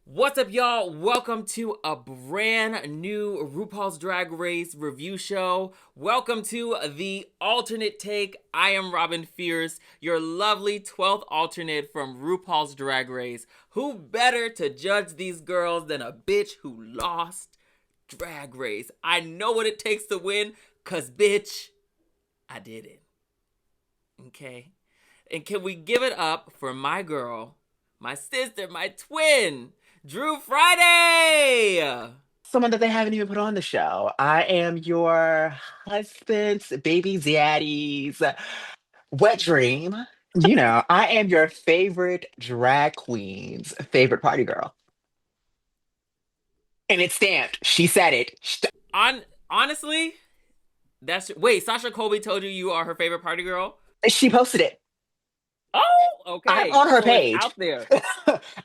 What's up, y'all? Welcome to a brand new RuPaul's Drag Race review show. Welcome to the alternate take. I am Robin Fierce, your lovely 12th alternate from RuPaul's Drag Race. Who better to judge these girls than a bitch who lost Drag Race? I know what it takes to win, cause bitch, I did it. Okay? And can we give it up for my girl, my sister, my twin, Drew Friday? Someone that they haven't even put on the show. I am your husband's baby daddy's wet dream. I am your favorite drag queen's favorite party girl. And it's stamped. She said it. On honestly, that's wait. Sasha Colby told you are her favorite party girl. She posted it. Oh, I'm okay. on her So it's out page. there.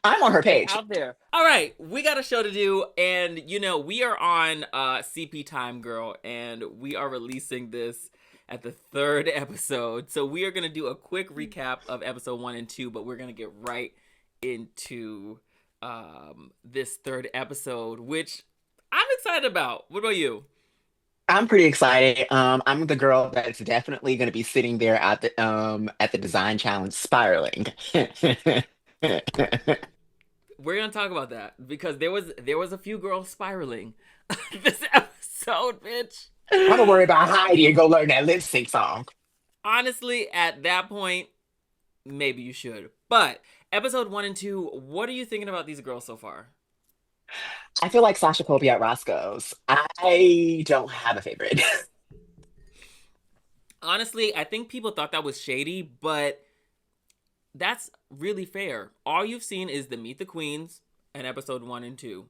I'm on her It's page. out there. All right, we got a show to do, and we are on CP time, girl, and we are releasing this at the third episode. So we are gonna do a quick recap of episode 1 and 2, but we're gonna get right into this third episode, which I'm excited about. What about you? I'm pretty excited. I'm the girl that's definitely going to be sitting there at the design challenge spiraling. We're gonna talk about that because there was a few girls spiraling this episode, bitch. I'm gonna worry about Heidi and go learn that lip sync song. Honestly, at that point, maybe you should. But episode 1 and 2, what are you thinking about these girls so far? I feel like Sasha Colby at Roscoe's. I don't have a favorite. Honestly, I think people thought that was shady, but that's really fair. All you've seen is the Meet the Queens and episode 1 and 2.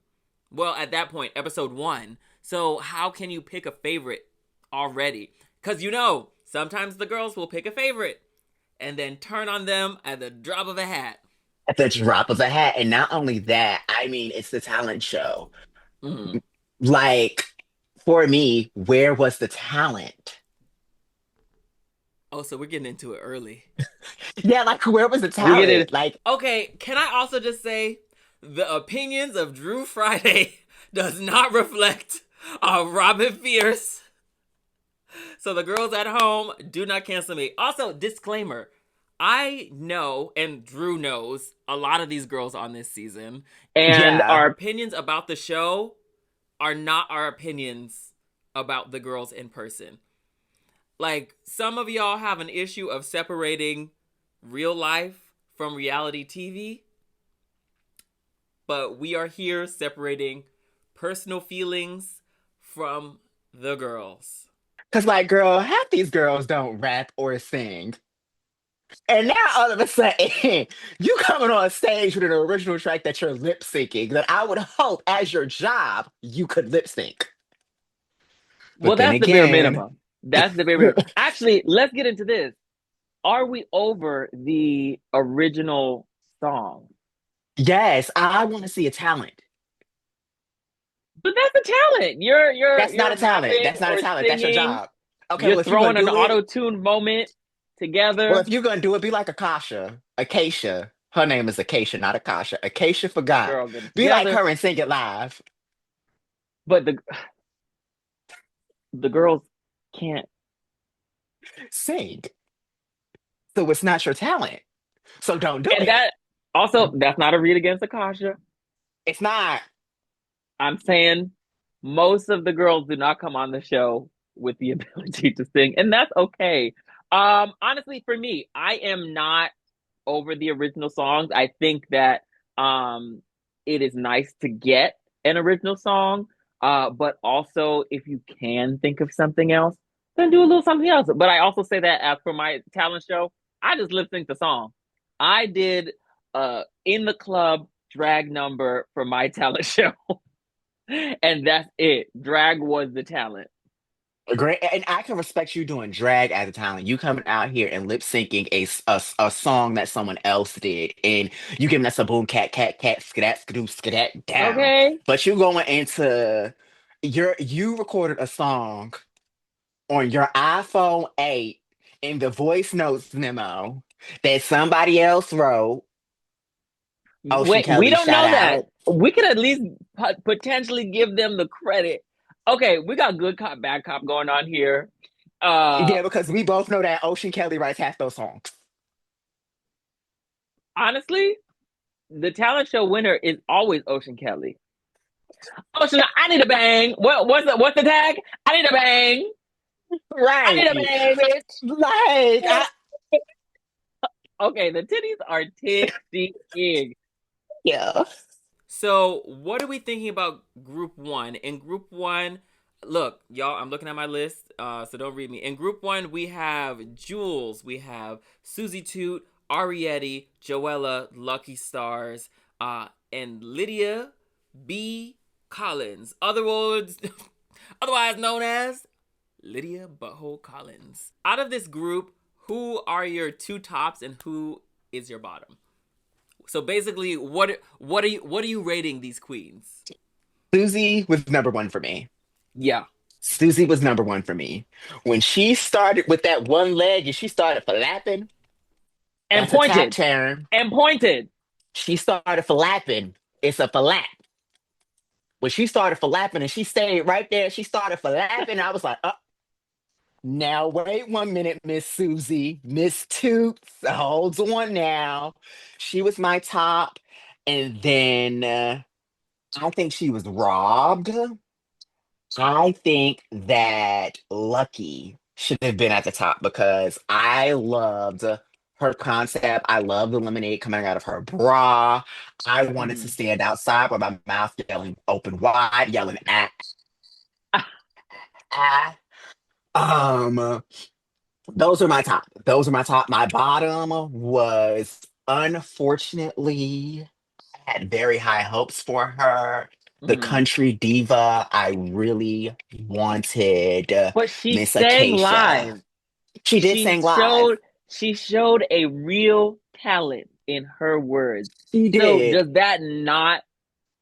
Well, at that point, episode 1. So how can you pick a favorite already? Because sometimes the girls will pick a favorite and then turn on them at the drop of a hat. At the drop of a hat. And not only that, I mean, it's the talent show. Mm. Like, for me, where was the talent? Oh, so we're getting into it early. Yeah, like, where was the We get it. talent? Like, Okay, can I also just say the opinions of Drew Friday does not reflect Robin Fierce. So the girls at home, do not cancel me. Also, disclaimer. I know, and Drew knows, a lot of these girls on this season. And yeah. our opinions about the show are not our opinions about the girls in person. Like, some of y'all have an issue of separating real life from reality TV, but we are here separating personal feelings from the girls. Because, like, girl, half these girls don't rap or sing. And now all of a sudden, you coming on stage with an original track that you're lip syncing that I would hope as your job you could lip sync. Well, But then that's the bare again, minimum. That's the bare minimum. Actually, let's get into this. Are we over the original song? yes, I want to see a talent. But that's a talent. You're That's not you're a talent. rapping That's not a or talent. That's your singing. job. Okay, You're well, if you're gonna throwing an do it, auto-tune moment well, together. if you're gonna do it, be like Akasha. Acacia. Her name is Acacia, not Akasha. Acacia forgot. Girl, get it Be like together. her and sing it live. But the girls can't. Sing. So it's not your talent. So don't do And it. that also, that's not a read against Akasha. It's not. I'm saying most of the girls do not come on the show with the ability to sing, and that's okay. Honestly, for me, I am not over the original songs. I think that it is nice to get an original song, but also if you can think of something else, then do a little something else. But I also say that as for my talent show, I just lip sync the song. I did in the club drag number for my talent show, and that's it. Drag was the talent. Great, and I can respect you doing drag as a talent. You coming out here and lip syncing a song that someone else did, and you giving us a boom cat skedat skadoo skedat down. Okay. But you going into you recorded a song on your iPhone 8 in the voice notes memo that somebody else wrote. Ocean Wait, we Kelly, don't shout know that. out. We could at least potentially give them the credit. Okay, we got good cop, bad cop going on here. Uh, Yeah, because we both know that Ocean Kelly writes half those songs. honestly, the talent show winner is always Ocean Kelly. Ocean, I need a bang. What's the tag? I need a bang. I need a Right. bang, bitch. Like, Okay, the titties are tittying. yeah. So, what are we thinking about group one? In group one, look, y'all, I'm looking at my list, so don't read me. In group one, we have Jules, we have Susie Toot, Arietti, Joella, Lucky Stars, and Lydia B. Collins, otherwise known as Lydia Butthole Collins. Out of this group, who are your two tops and who is your bottom? So basically, what are you rating these queens? Susie was number one for me. Yeah. Susie was number one for me. When she started with that one leg and she started flapping, And that's a tap pointed. term. And pointed. She started flapping. It's a flap. When she started flapping and she stayed right there, she started flapping. I was like, now wait 1 minute, Miss Susie. Miss Toots, hold on now. She was my top. And then I think she was robbed. I think that Lucky should have been at the top because I loved her concept. I loved the lemonade coming out of her bra. I wanted to Mhm. stand outside with my mouth yelling open wide, yelling ah. Um, those are my top. Those are my top. My bottom was unfortunately I had very high hopes for her. The Mhm. country diva, I really wanted But she Miss sang Acacia. live. She did She sing live. showed she showed a real talent in her words. She So did. does that not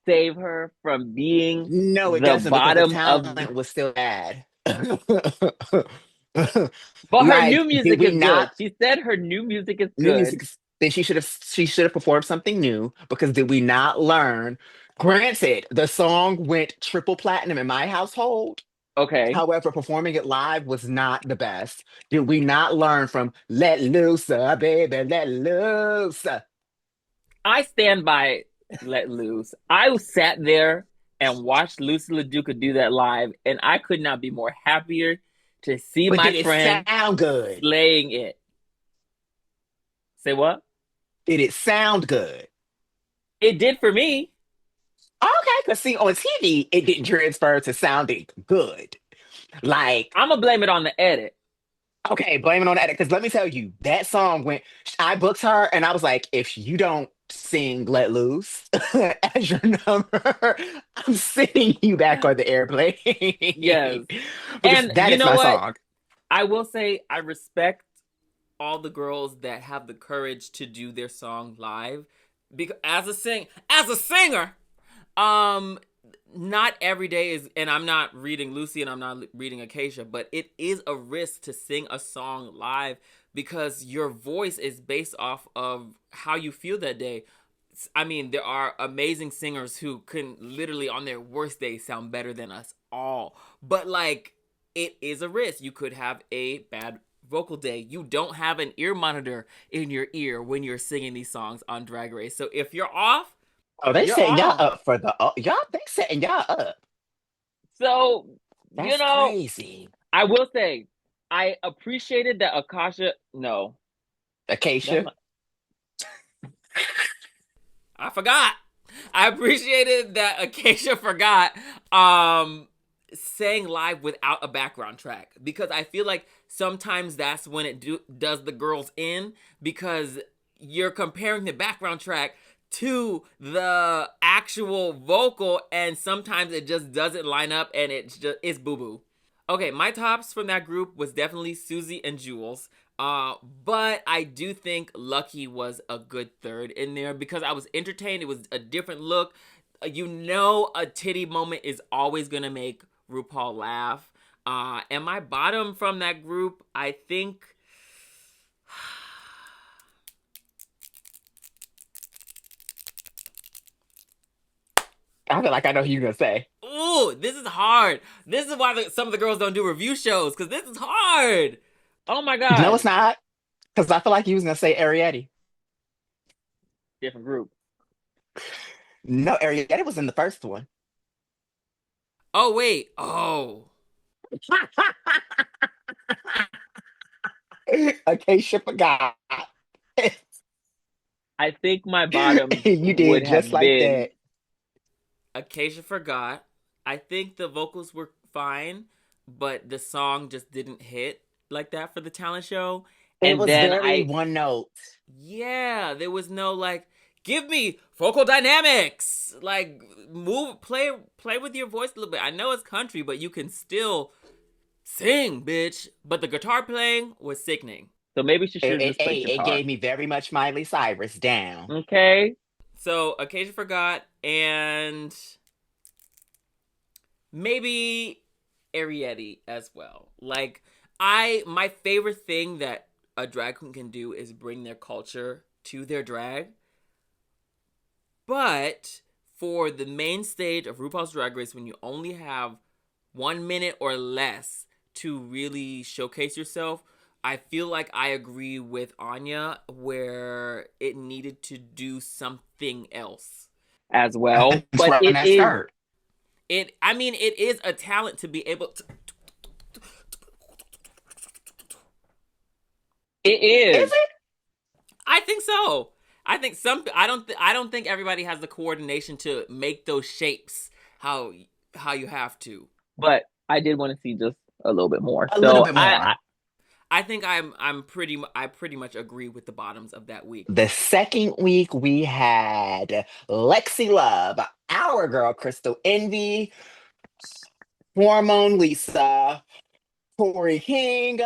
save her from being No, it the doesn't because the bottom of talent was still bad. but her new Like, did music we is not good. She said her new music is new good. music? Then she should have performed something new because did we not learn? Granted, the song went triple platinum in my household. Okay. However, performing it live was not the best. Did we not learn from Let Loose, baby, Let Loose? I stand by Let Loose. I sat there and watched Lucy LaDuca do that live, and I could not be more happier to see But my did it friend sound good? slaying it. Say what? Did it sound good? It did for me. Okay, because see, on TV, it didn't transfer to sounding good. Like, I'm gonna blame it on the edit. okay, blame it on that. Because let me tell you, that song went, I booked her and I was like, if you don't sing Let Loose as your number, I'm sending you back on the airplane. Yes. Because And that you is know my what? song. I will say I respect all the girls that have the courage to do their song live because as a singer, um not every day is, and I'm not reading Lucy and I'm not reading Acacia, but it is a risk to sing a song live because your voice is based off of how you feel that day. I mean, there are amazing singers who can literally on their worst day sound better than us all. But like it is a risk. You could have a bad vocal day. You don't have an ear monitor in your ear when you're singing these songs on Drag Race. So if you're off, Oh, they you're setting y'all off. up for the, oh, y'all, they setting y'all up. So, you That's know, crazy. I will say I appreciated that Akasha no. That's Acacia. not I forgot. I appreciated that Acacia forgot um saying live without a background track because I feel like sometimes that's when it does the girls in because you're comparing the background track to the actual vocal and sometimes it just doesn't line up and it's boo boo. Okay, my tops from that group was definitely Susie and Jules. But I do think Lucky was a good third in there because I was entertained. It was a different look. A titty moment is always gonna make RuPaul laugh. And my bottom from that group, I think I feel like I know who you're gonna say. Ooh, this is hard. This is why some of the girls don't do review shows because this is hard. Oh my No, God. it's not. Because I feel like you was gonna say Arietti. Different group. No, Arietti was in the first one. Oh wait. Oh. Acacia forgot. I think my bottoms You would did just have like been that. Acacia forgot. I think the vocals were fine, but the song just didn't hit like that for the talent show. It and was then very I one note. Yeah, there was no like, give me vocal dynamics. Like play with your voice a little bit. I know it's country, but you can still sing, bitch. But the guitar playing was sickening. so maybe she should have just played It guitar. gave me very much Miley Cyrus down. Okay. So Acacia forgot, and maybe Arietti as well. Like my favorite thing that a drag queen can do is bring their culture to their drag. But for the main stage of RuPaul's Drag Race, when you only have 1 minute or less to really showcase yourself, I feel like I agree with Anya where it needed to do something else. As well. Just But run it that is skirt. It is a talent to be able to. it Is is. it? I think so. I think I don't think everybody has the coordination to make those shapes how you have to. But I did want to see just a little bit more. A little So bit I more. I think I pretty much agree with the bottoms of that week. The second week we had Lexi Love, our girl Crystal Envy, Hormone Lisa, Tori King,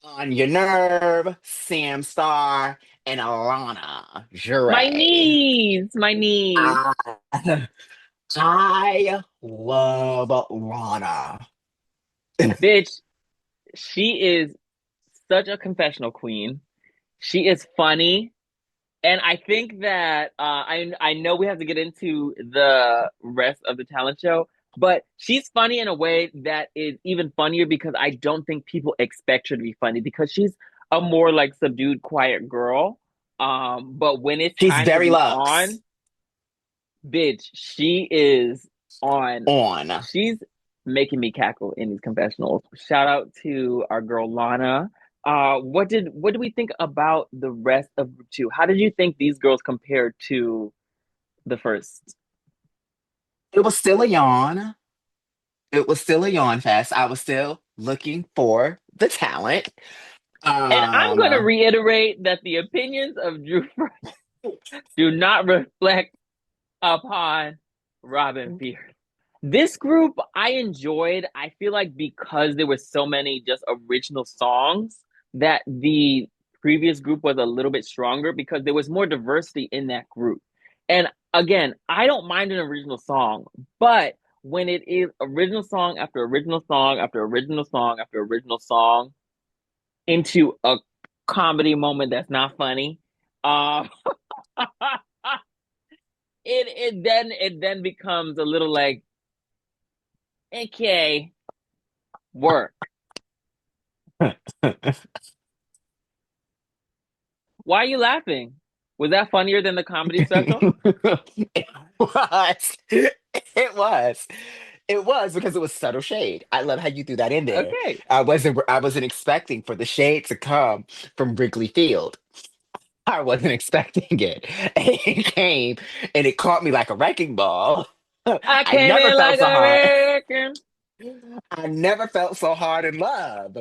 Anya Nerve, Sam Star, and Alana my Jure. knees, my knees. I, I love Lana. Bitch, she is such a confessional queen. She is funny. And I think that I know we have to get into the rest of the talent show, but she's funny in a way that is even funnier because I don't think people expect her to be funny because she's a more like subdued, quiet girl. But when it's She's time to very be Lux on, bitch, she is on. on. She's making me cackle in these confessionals. Shout out to our girl Lana. What did we think about the rest of group two? How did you think these girls compared to the first? It was still a yawn. It was still a yawn fest. I was still looking for the talent. And I'm going to Um, reiterate that the opinions of Drew do not reflect upon Robin Fierce. This group I enjoyed. I feel like because there were so many just original songs that the previous group was a little bit stronger because there was more diversity in that group. And again, I don't mind an original song, but when it is original song after original song after original song after original song into a comedy moment that's not funny, uh, it then becomes a little like, okay, work. Why are you laughing? Was that funnier than the comedy special? it was. It was. It was because it was subtle shade. I love how you threw that in there. Okay. I wasn't expecting for the shade to come from Wrigley Field. I wasn't expecting it. And it came and it caught me like a wrecking ball. I I came never in felt like so a hard. wrecking. I never felt so hard in love.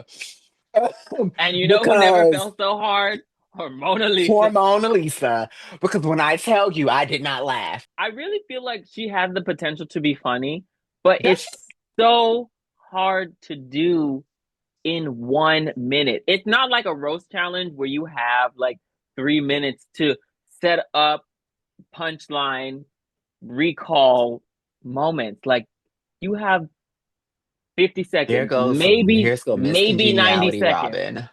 And you know who never Because felt so hard? Or Mona poor Lisa. Mona Lisa. Because when I tell you I did not laugh. I really feel like she has the potential to be funny, but Does she? it's so hard to do in 1 minute. It's not like a roast challenge where you have like 3 minutes to set up punchline, recall moments. Like you have 50 Here seconds, goes maybe, here's go Miss maybe 90 Congeniality seconds. Robin.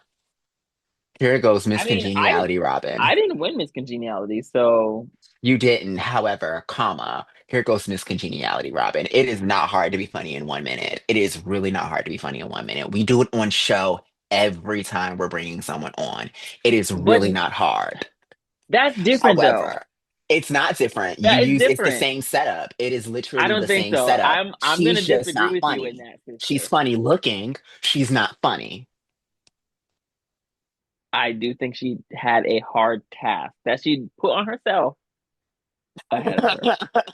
Here goes I Miss mean, I didn't Congeniality Robin. I didn't win Miss Congeniality, so You didn't, however, comma. here goes Miss Congeniality, Robin. It is not hard to be funny in 1 minute. It is really not hard to be funny in 1 minute. We do it on show every time we're bringing someone on. It is But really not hard. that's different though. However, it's not different. That is It's the different. same setup. It is I literally don't the think same so. setup. I'm She's gonna just disagree not with you in funny. that, She's sister. funny looking. She's not funny. I do think she had a hard task that she put on herself ahead of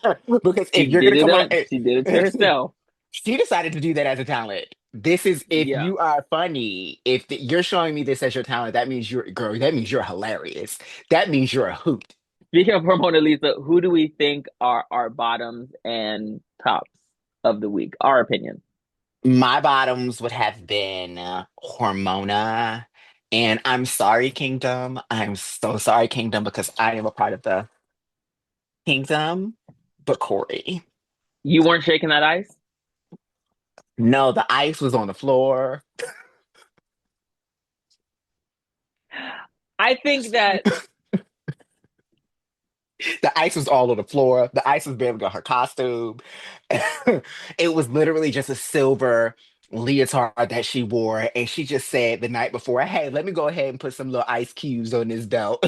her. Because if you're gonna come on, She did it to herself. she decided to do that as a talent. This is if Yeah. you are funny. If you're showing me this as your talent, that means you're girl. That means you're hilarious. That means you're a hoot. Speaking of Mona Lisa, who do we think are our bottoms and tops of the week? Our opinion. My bottoms would have been Hormona, and I'm sorry, Kingdom. I'm so sorry, Kingdom, because I am a part of the Kingdom. But Corey, You weren't shaking that ice? no, the ice was on the floor. I think that The ice was all on the floor. The ice was barely on her costume. It was literally just a silver leotard that she wore. And she just said the night before, hey, let me go ahead and put some little ice cubes on this belt.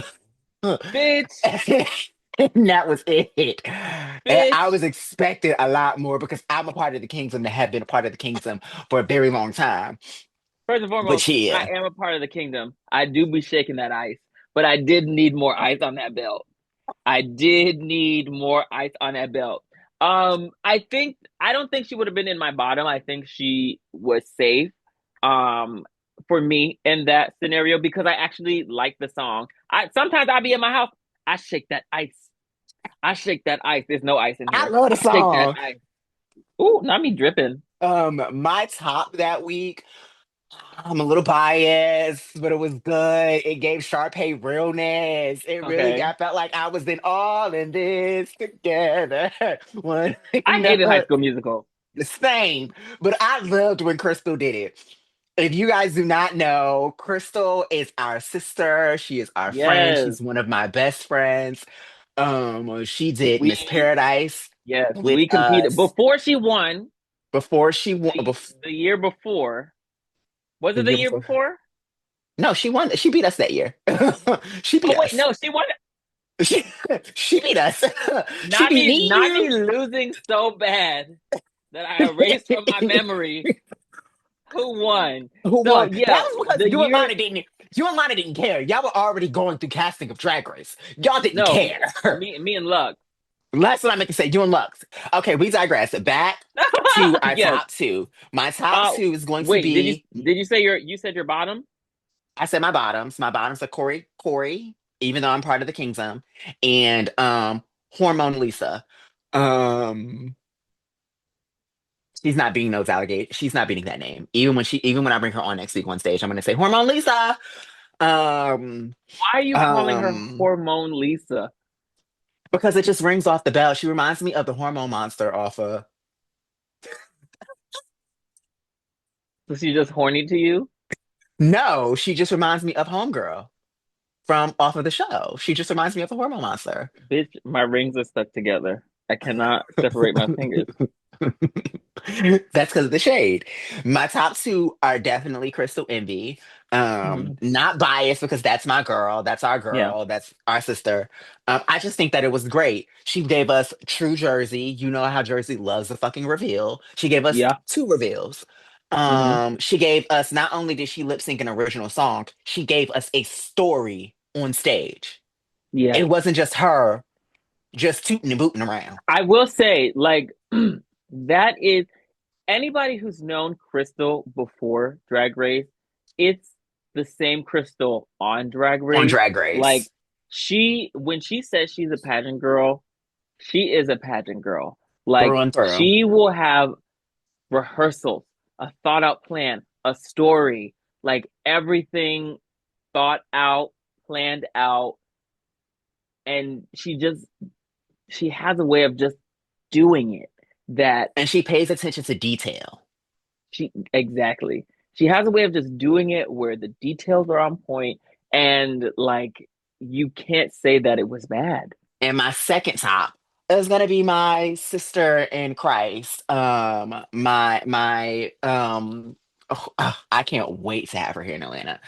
bitch, And that was it. And I bitch. was expecting a lot more because I'm a part of the Kingdom that have been a part of the Kingdom for a very long time. First and foremost, But I yeah, am a part of the kingdom. I do be shaking that ice, but I did need more ice on that belt. I did need more ice on that belt. I don't think she would have been in my bottom. I think she was safe. Um, for me in that scenario because I actually like the song. I sometimes I be in my house. I shake that ice. I shake that ice. There's no ice in I here. love the I shake that song. ice. Ooh, not me dripping. My top that week. I'm a little biased, but it was good. It gave Sharpay realness. It really Okay. I felt like I was in all in this together. One I hated High another. School Musical. The same. But I loved when Crystal did it. If you guys do not know, Crystal is our sister. She is our friend. Yes. She's one of my best friends. She did Miss We Paradise yes, with we competed us before she won before she won. the year before. Was The it the year year before. before? No, she won. She beat us that year. She beat Oh wait, us. no, she won. She, she beat us. She beat Not me, me losing so bad that I erased from my you. memory who won. Who So won? yeah, That was because the you and year Lana didn't. You and Lana didn't care. Y'all were already going through casting of Drag Race. Y'all didn't no, care. me and Luck. That's what I meant to say. You and Lux. Okay, we digress. Back to our Yes. top two. My top Uh two is going to wait, be. did you say you said your bottom? I said my bottoms. My bottoms are Corey, even though I'm part of the Kingdom, and Hormone Lisa. Um, she's not beating those alligators. She's not beating that name. Even when I bring her on next week on stage, I'm gonna say Hormone Lisa. Um, Why are you calling her um, Hormone Lisa? because it just rings off the bell. She reminds me of the hormone monster off of. Was she just horny to you? No, she just reminds me of Homegirl from off of the show. She just reminds me of the hormone monster. Bitch, my rings are stuck together. I cannot separate my fingers. That's because of the shade. My top two are definitely Crystal Envy. Mhm. Not biased because that's my girl. That's our Yeah. girl. That's our sister. I just think that it was great. She gave us True Jersey. You know how Jersey loves a fucking reveal. She gave us Yeah. two reveals. Hmm. She gave us not only did she lip sync an original song, she gave us a story on stage. Yeah. It wasn't just her just tooting and booting around. I will say, like, that is anybody who's known Crystal before Drag Race, it's the same Crystal on Drag On Race. Drag Like, Race. when she says she's a pageant girl, she is a pageant girl. Like, Through and through. she will have rehearsals, a thought out plan, a story, like everything thought out, planned out. And she has a way of just doing it that And she pays attention to detail. exactly. She has a way of just doing it where the details are on point and like you can't say that it was bad. And my second top, is gonna be my sister in Christ. I can't wait to have her here in Atlanta.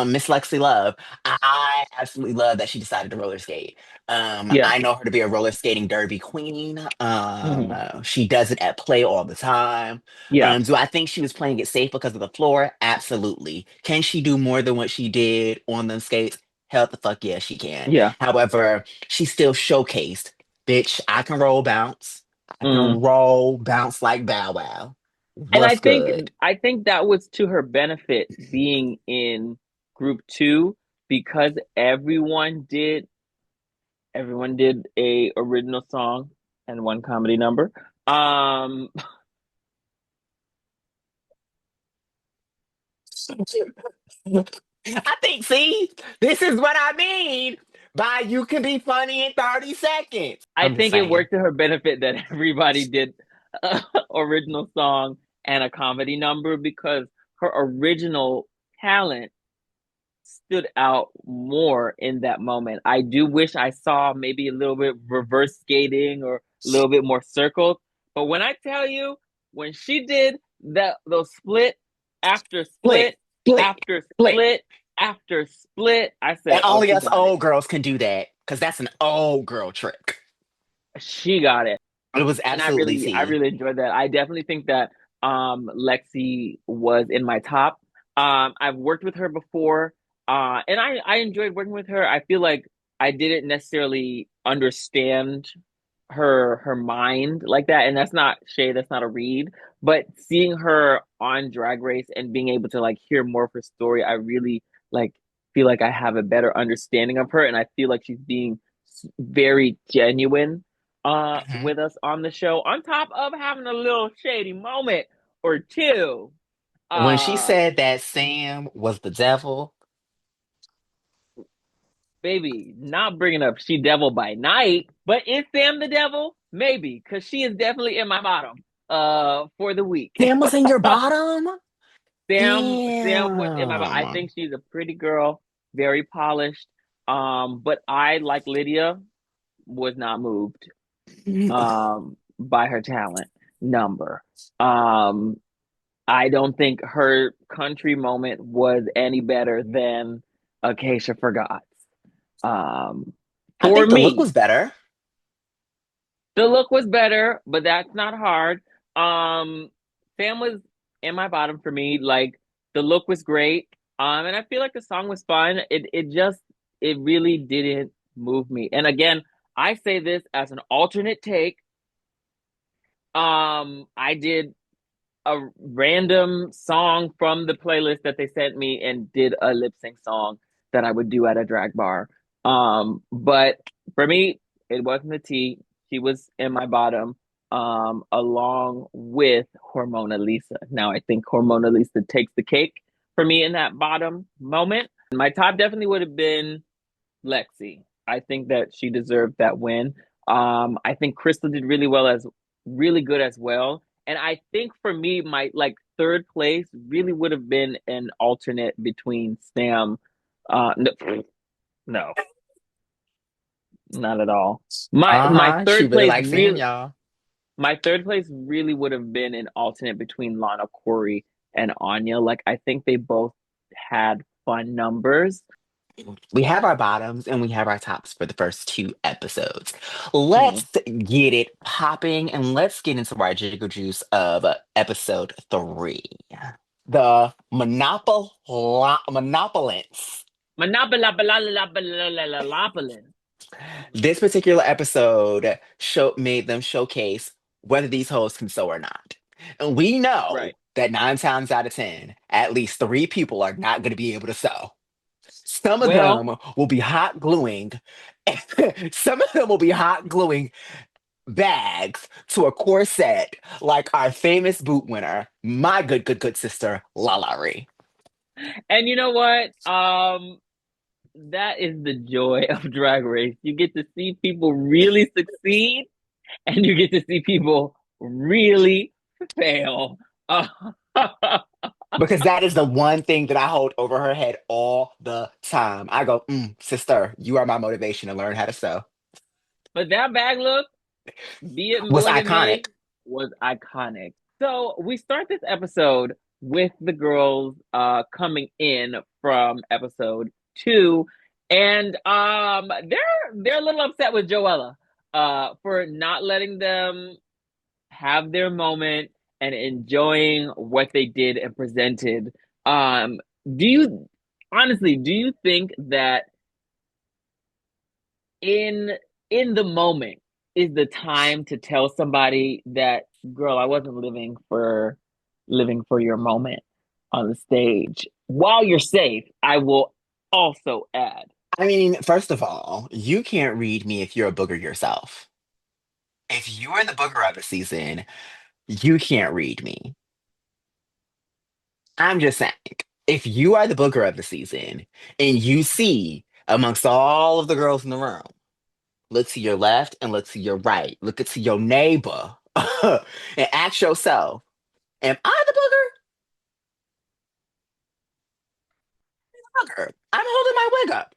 Miss Lexi Love. I absolutely love that she decided to roller skate. Yeah. I know her to be a roller skating derby queen. Mhm. She does it at play all the time. Yeah. Do I think she was playing it safe because of the floor? Absolutely. Can she do more than what she did on them skates? Hell the fuck yeah, she can. Yeah. However, she still showcased, bitch, I can roll bounce. I Mm. can roll bounce like Bow Wow. And I What's think good? I think that was to her benefit being in group two because everyone did a original song and one comedy number. Um I think, see, this is what I mean by you can be funny in 30 seconds. I I'm just think it saying. worked to her benefit that everybody did a original song and a comedy number because her original talent stood out more in that moment. I do wish I saw maybe a little bit reverse skating or a little bit more circles. But when I tell you, when she did that, those split after Split, split split, after split. split after split, I And said, "Oh, only she us got it. old girls can do that because that's an old girl trick. She got it." It was And I absolutely really, I T. really enjoyed that. I definitely think that Lexi was in my top. I've worked with her before, and I enjoyed working with her. I feel like I didn't necessarily understand her mind like that, and that's not shade, that's not a read. But seeing her on Drag Race and being able to like hear more of her story, I really like feel like I have a better understanding of her, and I feel like she's being very genuine Mhm. with us on the show, on top of having a little shady moment or two. When she Uh said that Sam was the devil, Baby, not bringing up She Devil by Night, but is Sam the devil? Maybe, because she is definitely in my bottom for the week. Sam was in your bottom? Sam was in my bottom. I Damn. think she's a pretty girl, very polished. But I, like Lydia, was not moved by her talent number. Um I don't think her country moment was any better than Acacia Forgot. Um, I for think the look me, was better. the look was better, but that's not hard. Sam was in my bottom for me. Like the look was great. And I feel like the song was fun. It really didn't move me. And again, I say this as an alternate take. I did a random song from the playlist that they sent me and did a lip sync song that I would do at a drag bar. But for me, it wasn't the T. She was in my bottom, along with Hormona Lisa. Now I think Hormona Lisa takes the cake for me in that bottom moment. My top definitely would have been Lexi. I think that she deserved that win. I think Crystal did really good as well. And I think for me, my like third place really would have been an alternate between Sam. No, no, not at all. My my Uh-huh. She third really place likes Sam, really y'all. my third place really would have been an alternate between Lana Corey and Anya. Like I think they both had fun numbers. We have our bottoms and we have our tops for the first two episodes. Mm. Let's get it popping and let's get into our jiggle juice of episode three. The Monopolins. Monopoly. This particular episode made them showcase whether these hoes can sew or not. And we know Right. that 9 times out of 10, at least three people are not going to be able to sew. Some of Well, them will be hot gluing. Some of them will be hot gluing bags to a corset like our famous boot winner, my good sister, Lalari. and you know what? That is the joy of Drag Race. You get to see people really succeed, and you get to see people really fail. Because that is the one thing that I hold over her head all the time. I go, sister, you are my motivation to learn how to sew. But that bag look, Be It was Milligan iconic. May was iconic. So we start this episode with the girls coming in from episode 2, and they're a little upset with Joella for not letting them have their moment and enjoying what they did and presented. Um do you honestly do you think that in in the moment is the time to tell somebody that, girl, I wasn't living for your moment on the stage? While you're safe, I will also add. I mean, first of all, you can't read me if you're a booger yourself. If you are the booger of the season, you can't read me. I'm just saying, if you are the booger of the season and you see amongst all of the girls in the room, look to your left and look to your right, look to your neighbor, and ask yourself, am I the booger? I'm holding my wig up.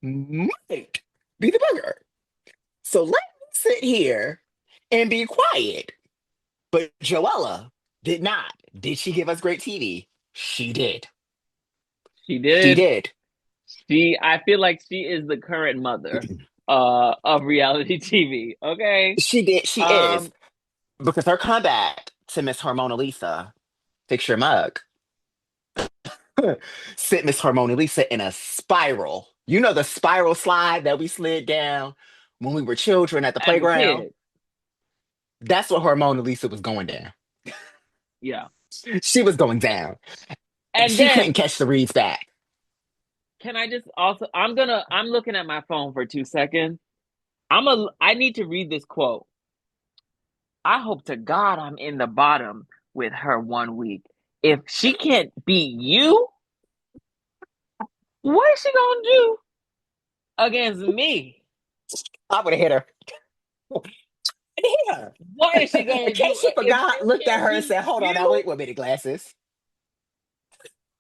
Might be the booger. So let me sit here and be quiet. But Joella did not. Did she give us great TV? She did. She She did. did. I feel like she is the current mother of reality TV. Okay. She did. She is. Um Because her comeback to Miss Hormona Lisa, fix your mug, sent Miss Hormona Lisa in a spiral. You know the spiral slide that we slid down when we were children at the as a playground? kid. That's what Hormona Lisa was going down. Yeah. She was going down. And And she couldn't then catch the reeds back. can I just also I'm looking at my phone for 2 seconds. I need to read this quote. I hope to God I'm in the bottom with her 1 week. If she can't beat you, what is she gonna do against me? I would have hit her. Hit her. What is she In gonna do case she if forgot, she looked at can't her and beat said, hold on, now you? wait 1 minute, glasses.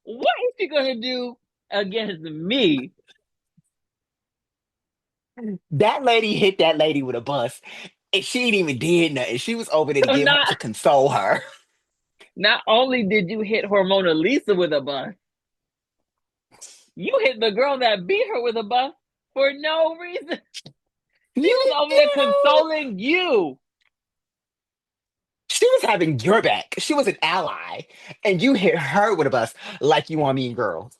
What is she gonna do against me? That lady hit that lady with a bus, and she ain't even did nothing. She was over there to So give her not to console her. not only did you hit Hormona Lisa with a bus, you hit the girl that beat her with a bus for no reason. She You was over there know, consoling you. she was having your back. She was an ally, and you hit her with a bus like you on Mean Girls.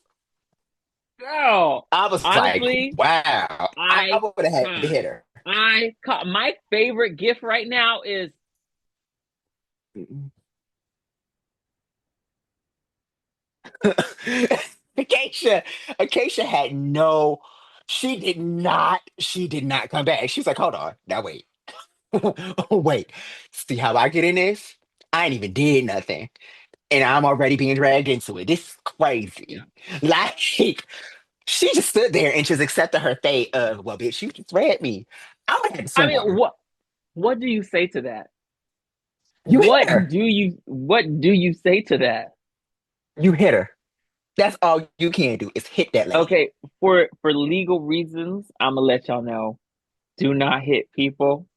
Girl, I was like, honestly, wow. I I would have had to con. hit her. My favorite gift right now is Acacia, Acacia had no. She did not come back. She was like, hold on, now wait. Wait, see how I get in this? I ain't even did nothing. And I'm already being dragged into it. This is yeah. crazy. Like, she just stood there and just accepted her fate of, well, bitch, you just read me. I would have had to I swing mean, on her. what do you say to that? You hit her. What do you say to that? You hit her. That's all you can do is hit that lady. Okay, for legal reasons, I'm gonna let y'all know. Do not hit people.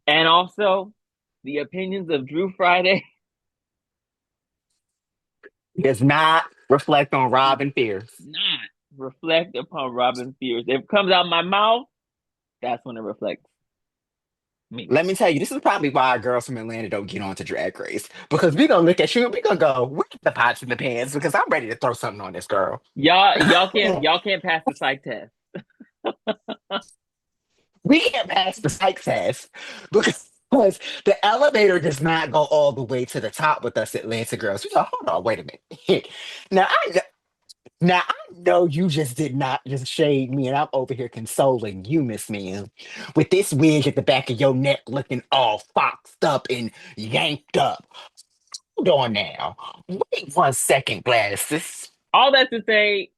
And also, the opinions of Drew Friday Does not reflect on do Robin Fierce. not reflect upon Robin Fears. If it comes out my mouth, that's when it reflects me. Let me tell you, this is probably why our girls from Atlanta don't get on to Drag Race. Because we gonna look at you and we gonna go, where's the pots in the pans? Because I'm ready to throw something on this girl. Y'all can't pass the psych test. We can't pass the psych test because the elevator does not go all the way to the top with us Atlanta girls. We go, hold on, wait a minute. Now I know you just did not just shade me, and I'm over here consoling you, Miss Ma'am, with this wig at the back of your neck looking all foxed up and yanked up. Hold on now. Wait 1 second, glasses. All that to say,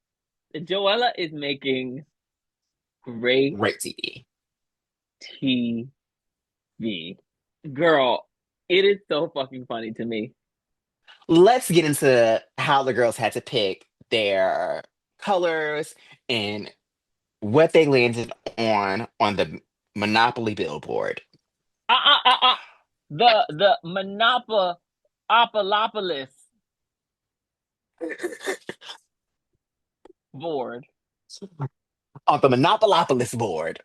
Joella is making great Great TV. TV. Girl, it is so fucking funny to me. Let's get into how the girls had to pick their colors and what they landed on the Monopoly billboard. Uh uh uh uh. The Monopolis board. On the Monopoliopolis board.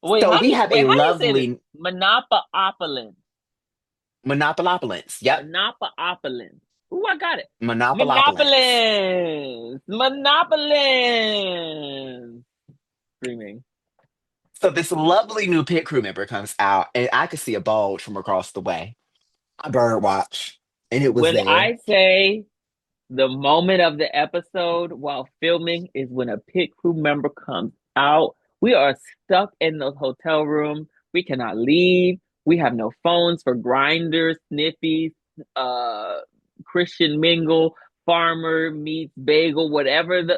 Wait, So how do we you have wait? a How do you say this? lovely Monopolis. Monopoliopolis. Yep. Monopolis. Ooh, I got it. Monopoliopolis. Monopolis. Screaming. So this lovely new pit crew member comes out, and I could see a bulge from across the way. I bird watch, and it was When there. I say the moment of the episode while filming is when a pit crew member comes out. We are stuck in the hotel room. We cannot leave. We have no phones for grinders, sniffies, uh, Christian mingle, farmer meets bagel, whatever it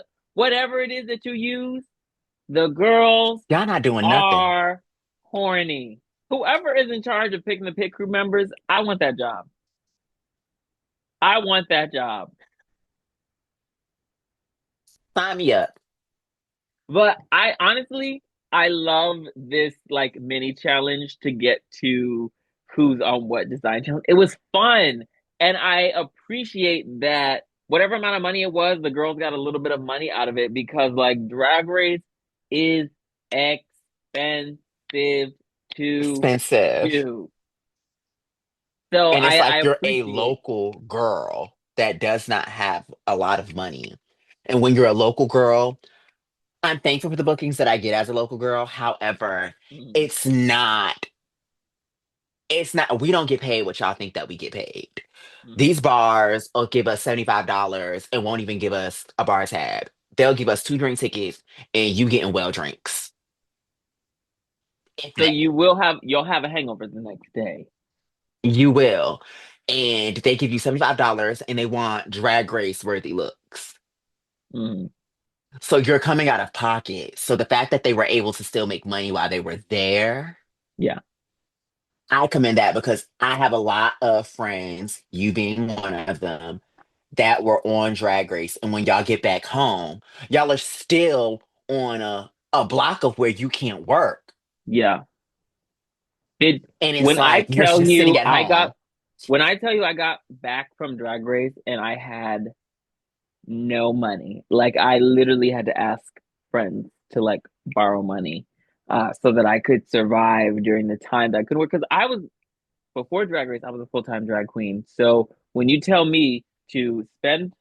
is that you use. The girls Y'all not doing nothing. are horny. Whoever is in charge of picking the pit crew members, I want that job. I want that job. Sign me up. But I honestly, I love this like mini challenge to get to who's on what design challenge. It was fun. And I appreciate that whatever amount of money it was, the girls got a little bit of money out of it because like Drag Race is expensive to Expensive. do. So And it's I like you're a appreciate. local girl that does not have a lot of money. And when you're a local girl, I'm thankful for the bookings that I get as a local girl. However, Mhm, it's not, we don't get paid what y'all think that we get paid. mhm. These bars will give us $75 and won't even give us a bar tab. They'll give us two drink tickets and you getting well drinks. If So that. you'll have a hangover the next day. You will. And they give you $75 and they want drag race worthy looks. Mhm. So you're coming out of pocket. So the fact that they were able to still make money while they were there, Yeah. I commend that because I have a lot of friends, you being one of them, that were on Drag Race. And when y'all get back home, y'all are still on a block of where you can't work. Yeah. It And it's when I like you're tell just sitting you at home. I got back from Drag Race and I had no money. Like I literally had to ask friends to like borrow money so that I could survive during the time that I could work because I was before Drag Race, I was a full-time drag queen. So when you tell me to spend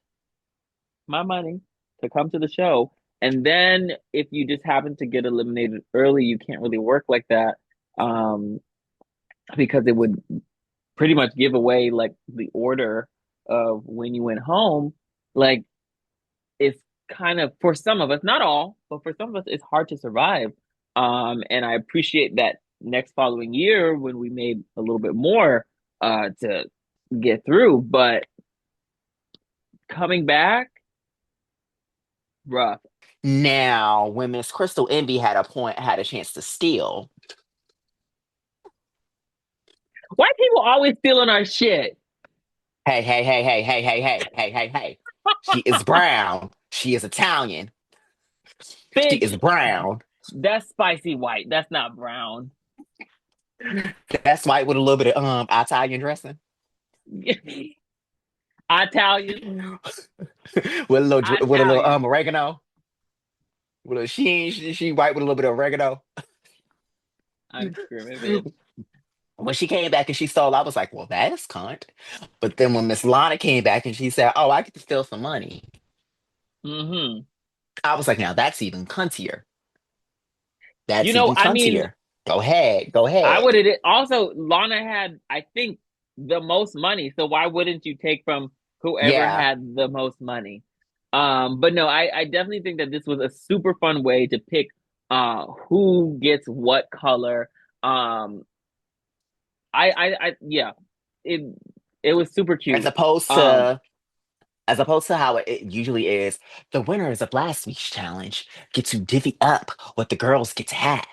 my money to come to the show, and then if you just happen to get eliminated early, you can't really work like that. Um, because it would pretty much give away like the order of when you went home. Like it's kind of for some of us, not all, but for some of us, it's hard to survive. And I appreciate that next following year when we made a little bit more to get through. But coming back, rough. Now, when Miss Crystal Envy had a chance to steal. White people always stealing our shit. Hey, hey, hey, hey, hey, hey, hey, hey, hey, hey. She is brown. She is Italian. She Bitch, is brown. that's spicy white. That's not brown. That's white with a little bit of Italian dressing. Italian. With a little Italian. oregano. She white with a little bit of oregano. I'm screaming, bitch. When she came back and she stole, I was like, well, that is cunt. But then when Miss Lana came back and she said, oh, I get to steal some money. Hmm. I was like, now that's even cuntier. That's even I mean, cuntier. Go ahead. Go I ahead. would have also Lana had, I think, the most money. So why wouldn't you take from whoever Yeah. had the most money? But no, I definitely think that this was a super fun way to pick who gets what color. Um, yeah, it it was super As cute. opposed Um, to how it usually is, the winners of last week's challenge get to divvy up what the girls get to have.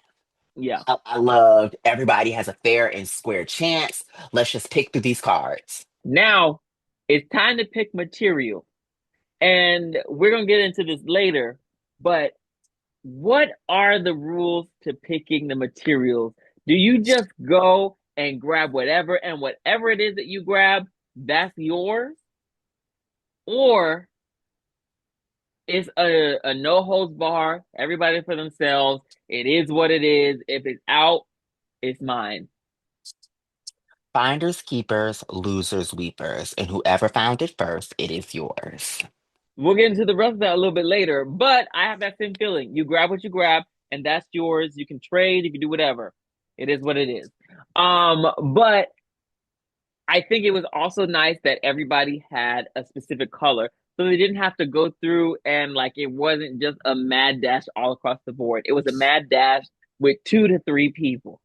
yeah. I loved everybody has a fair and square chance. Let's just pick through these cards. Now it's time to pick material, and we're gonna get into this later, but what are the rules to picking the materials? Do you just go and grab whatever, and whatever it is that you grab, that's yours? Or it's a no holds bar, everybody for themselves. It is what it is. If it's out, it's mine. Finders keepers, losers weepers, and whoever found it first, it is yours. We'll get into the rest of that a little bit later, but I have that same feeling. You grab what you grab, and that's yours. You can trade, you can do whatever. It is what it is. But I think it was also nice that everybody had a specific color. So they didn't have to go through and like it wasn't just a mad dash all across the board. It was a mad dash with 2 to 3 people.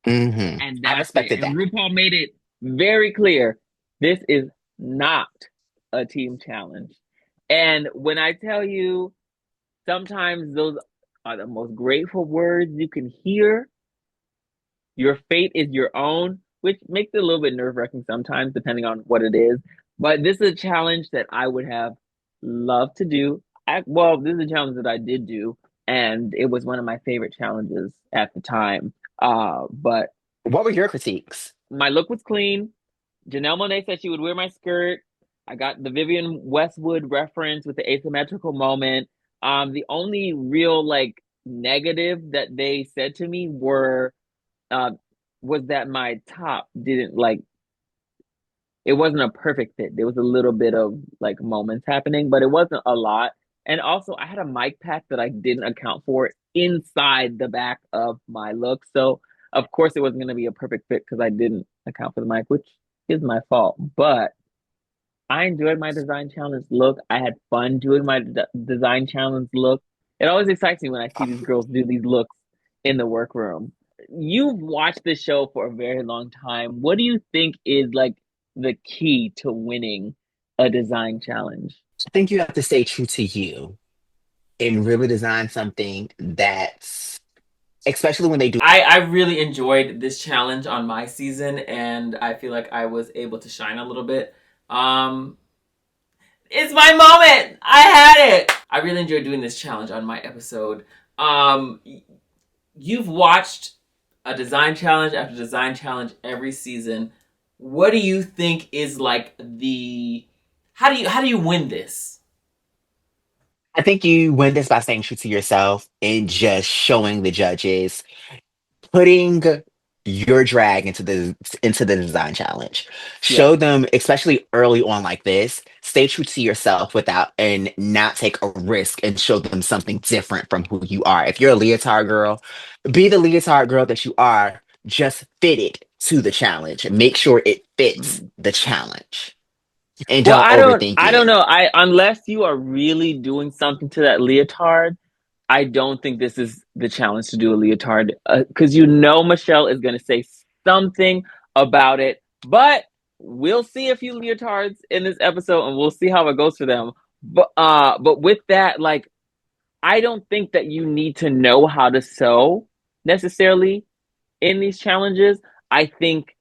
And I that's it. respected And that. RuPaul made it very clear this is not a team challenge. And when I tell you, sometimes those are the most grateful words you can hear. Your fate is your own, which makes it a little bit nerve wracking sometimes, depending on what it is. But this is a challenge that I would have loved to do. Well, this is a challenge that I did do, and it was one of my favorite challenges at the time. But What were your critiques? my look was clean. Janelle Monáe said she would wear my skirt. I got the Vivian Westwood reference with the asymmetrical moment. The only real like negative that they said to me were uh was that my top didn't like it wasn't a perfect fit. There was a little bit of like moments happening, but it wasn't a lot. And also I had a mic pack that I didn't account for inside the back of my look. So of course it wasn't gonna be a perfect fit because I didn't account for the mic, which is my fault. But I enjoyed my design challenge look. I had fun doing my design challenge look. It always excites me when I see these girls do these looks in the workroom. You've watched the show for a very long time. What do you think is like the key to winning a design challenge? I think you have to stay true to you and really design something that's, especially when they do. I really enjoyed this challenge on my season, and I feel like I was able to shine a little bit. Um, it's my moment. I had it. I really enjoyed doing this challenge on my episode. Um, you've watched a design challenge after design challenge every season. What do you think is like the how do you win this? I think you win this by staying true to yourself and just showing the judges, putting your drag into the design challenge. Yeah. Show them, especially early on like this, stay true to yourself without and not take a risk and show them something different from who you are. If you're a leotard girl, be the leotard girl that you are, just fit it to the challenge. Make sure it fits Mhm. the challenge. And Well, don't overthink I don't it. know. I unless you are really doing something to that leotard, I don't think this is the challenge to do a leotard because you know Michelle is going to say something about it. But we'll see a few leotards in this episode, and we'll see how it goes for them. But with that, like I don't think that you need to know how to sew necessarily in these challenges. I think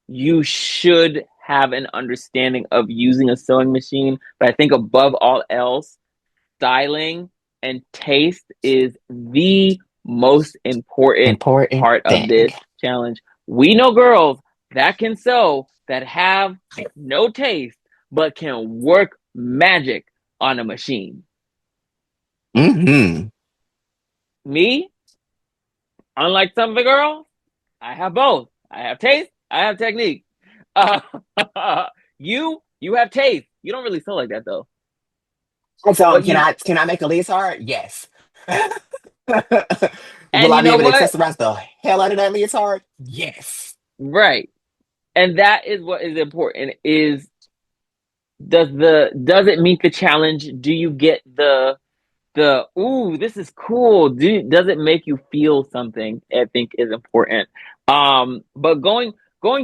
you should have an understanding of using a sewing machine. But I think above all else, styling and taste is the most important Important part of thing. this challenge. We know girls that can sew that have no taste but can work magic on a machine. Hmm. Me, unlike some of the girls, I have both. I have taste, I have technique. Uh, you have taste. You don't really sew like that though. So But you can I make a leotard? Yes. Will and I you be know able to what? accessorize the hell out of that leotard? Yes. Right. And that is what is important is does it meet the challenge? Do you get the ooh, this is cool. Does it make you feel something? I think is important. But going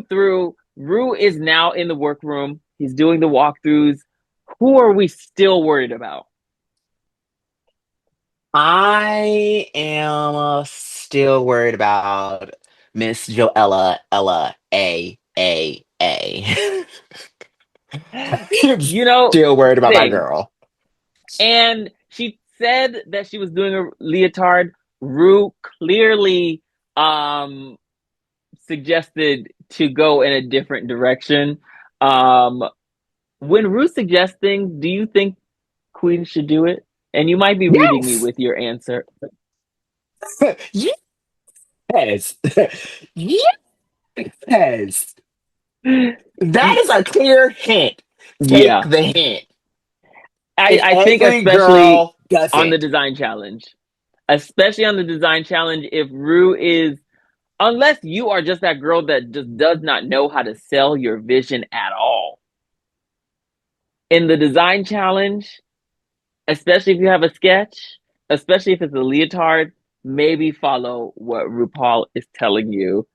through, Rue is now in the workroom. He's doing the walkthroughs. Who are we still worried about? I am still worried about Miss Joella Ella A. I'm You know, still worried about my same. girl. And she said that she was doing a leotard, Rue clearly um suggested to go in a different direction. Um, when Rue suggests things, do you think Queen should do it? And you might be reading me Yes. with your answer. Yes. Yes. That is a clear hint. Take Yeah, the hint. I, And I think every especially girl does on the it. design challenge, especially on the design challenge, if Rue is, unless you are just that girl that just does not know how to sell your vision at all. In the design challenge, especially if you have a sketch, especially if it's a leotard, maybe follow what RuPaul is telling you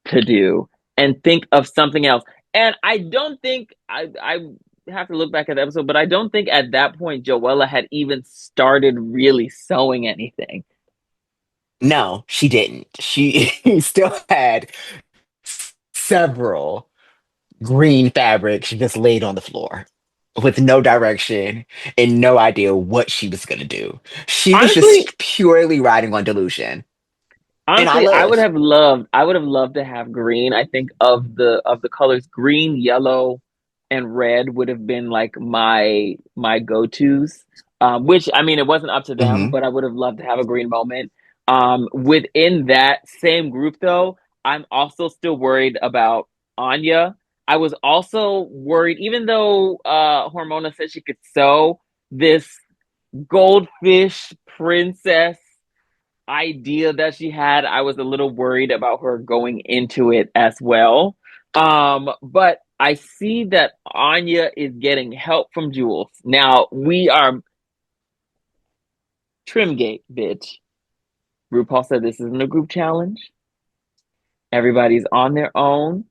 to do and think of something else. And I don't think I have to look back at the episode, but I don't think at that point Joella had even started really sewing anything. No, she didn't. She still had several green fabrics just laid on the floor with no direction and no idea what she was going to do. She was Honestly, just purely riding on delusion. And I honestly, live. I would have loved to have green. I think of the colors green, yellow, and red would have been like my go-tos. Which I mean it wasn't up to them, Hmm. but I would have loved to have a green moment. Within that same group though, I'm also still worried about Anya. I was also worried, even though Hormona said she could sew, this goldfish princess idea that she had, I was a little worried about her going into it as well. But I see that Anya is getting help from Jules. Now we are Trimgate, bitch. RuPaul said this isn't a group challenge. Everybody's on their own.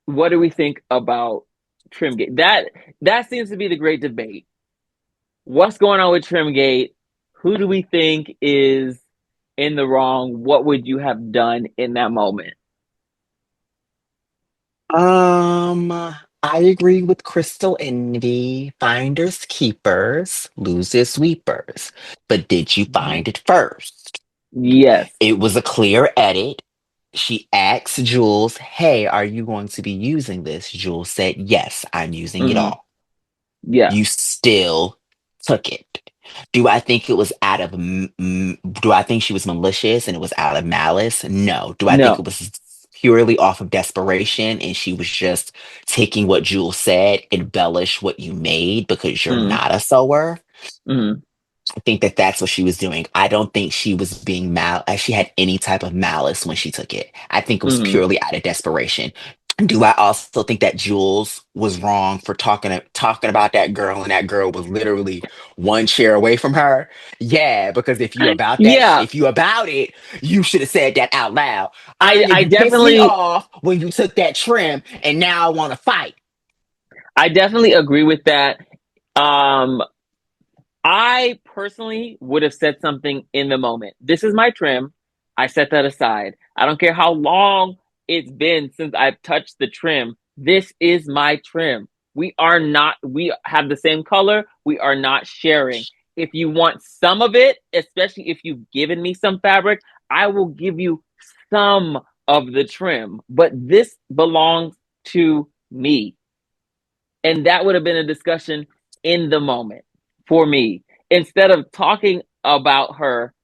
What do we think about Trimgate? That seems to be the great debate. What's going on with Trimgate? Who do we think is in the wrong? What would you have done in that moment? I agree with Crystal Envy. Finders keepers, losers sweepers. But did you Mhm. find it first? Yes. It was a clear edit. She asked Jules, "Hey, are you going to be using this?" Jules said, "Yes, I'm using it Hmm. all." Yeah. You still took it. Do I think it was out of, do I think she was malicious and it was out of malice? No. Do I think it No. was purely off of desperation and she was just taking what Jules said, embellish what you made because you're Mm. not a sewer? Mm. I think that that's what she was doing. I don't think she was being she had any type of malice when she took it. I think it was Mm. purely out of desperation. Do I also think that Jules was wrong for talking about that girl and that girl was literally one chair away from her? Yeah, because Yeah. if you about it, you should have said that out loud. I Anya, I you pissed me definitely off when you took that trim, and now I want to fight. I definitely agree with that. Um I personally would have said something in the moment. This is my trim. I set that aside. I don't care how long it's been since I've touched the trim. This is my trim. We have the same color. We are not sharing. If you want some of it, especially if you've given me some fabric, I will give you some of the trim. But this belongs to me. And that would have been a discussion in the moment for me. Instead of talking about her,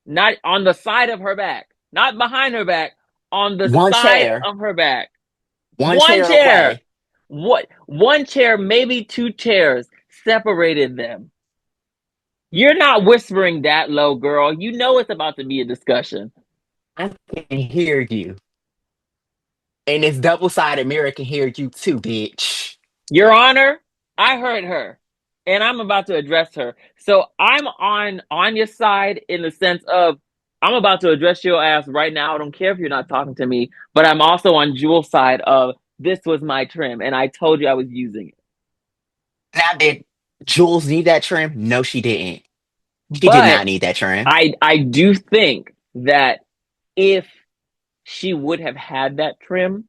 not on the side of her back, not behind her back, on the One side chair, of her back. one One chair chair. away. What? One chair, maybe two chairs separated them. You're not whispering that low, girl. You know it's about to be a discussion. I can hear you. And this double-sided mirror can hear you too, bitch. Your Honor, I heard her, and I'm about to address her. So I'm on your side in the sense of I'm about to address your ass right now. I don't care if you're not talking to me, but I'm also on Jewel's side of this was my trim, and I told you I was using it. Now, did Jules need that trim? No, she didn't. She did But not need that trim. I do think that if she would have had that trim,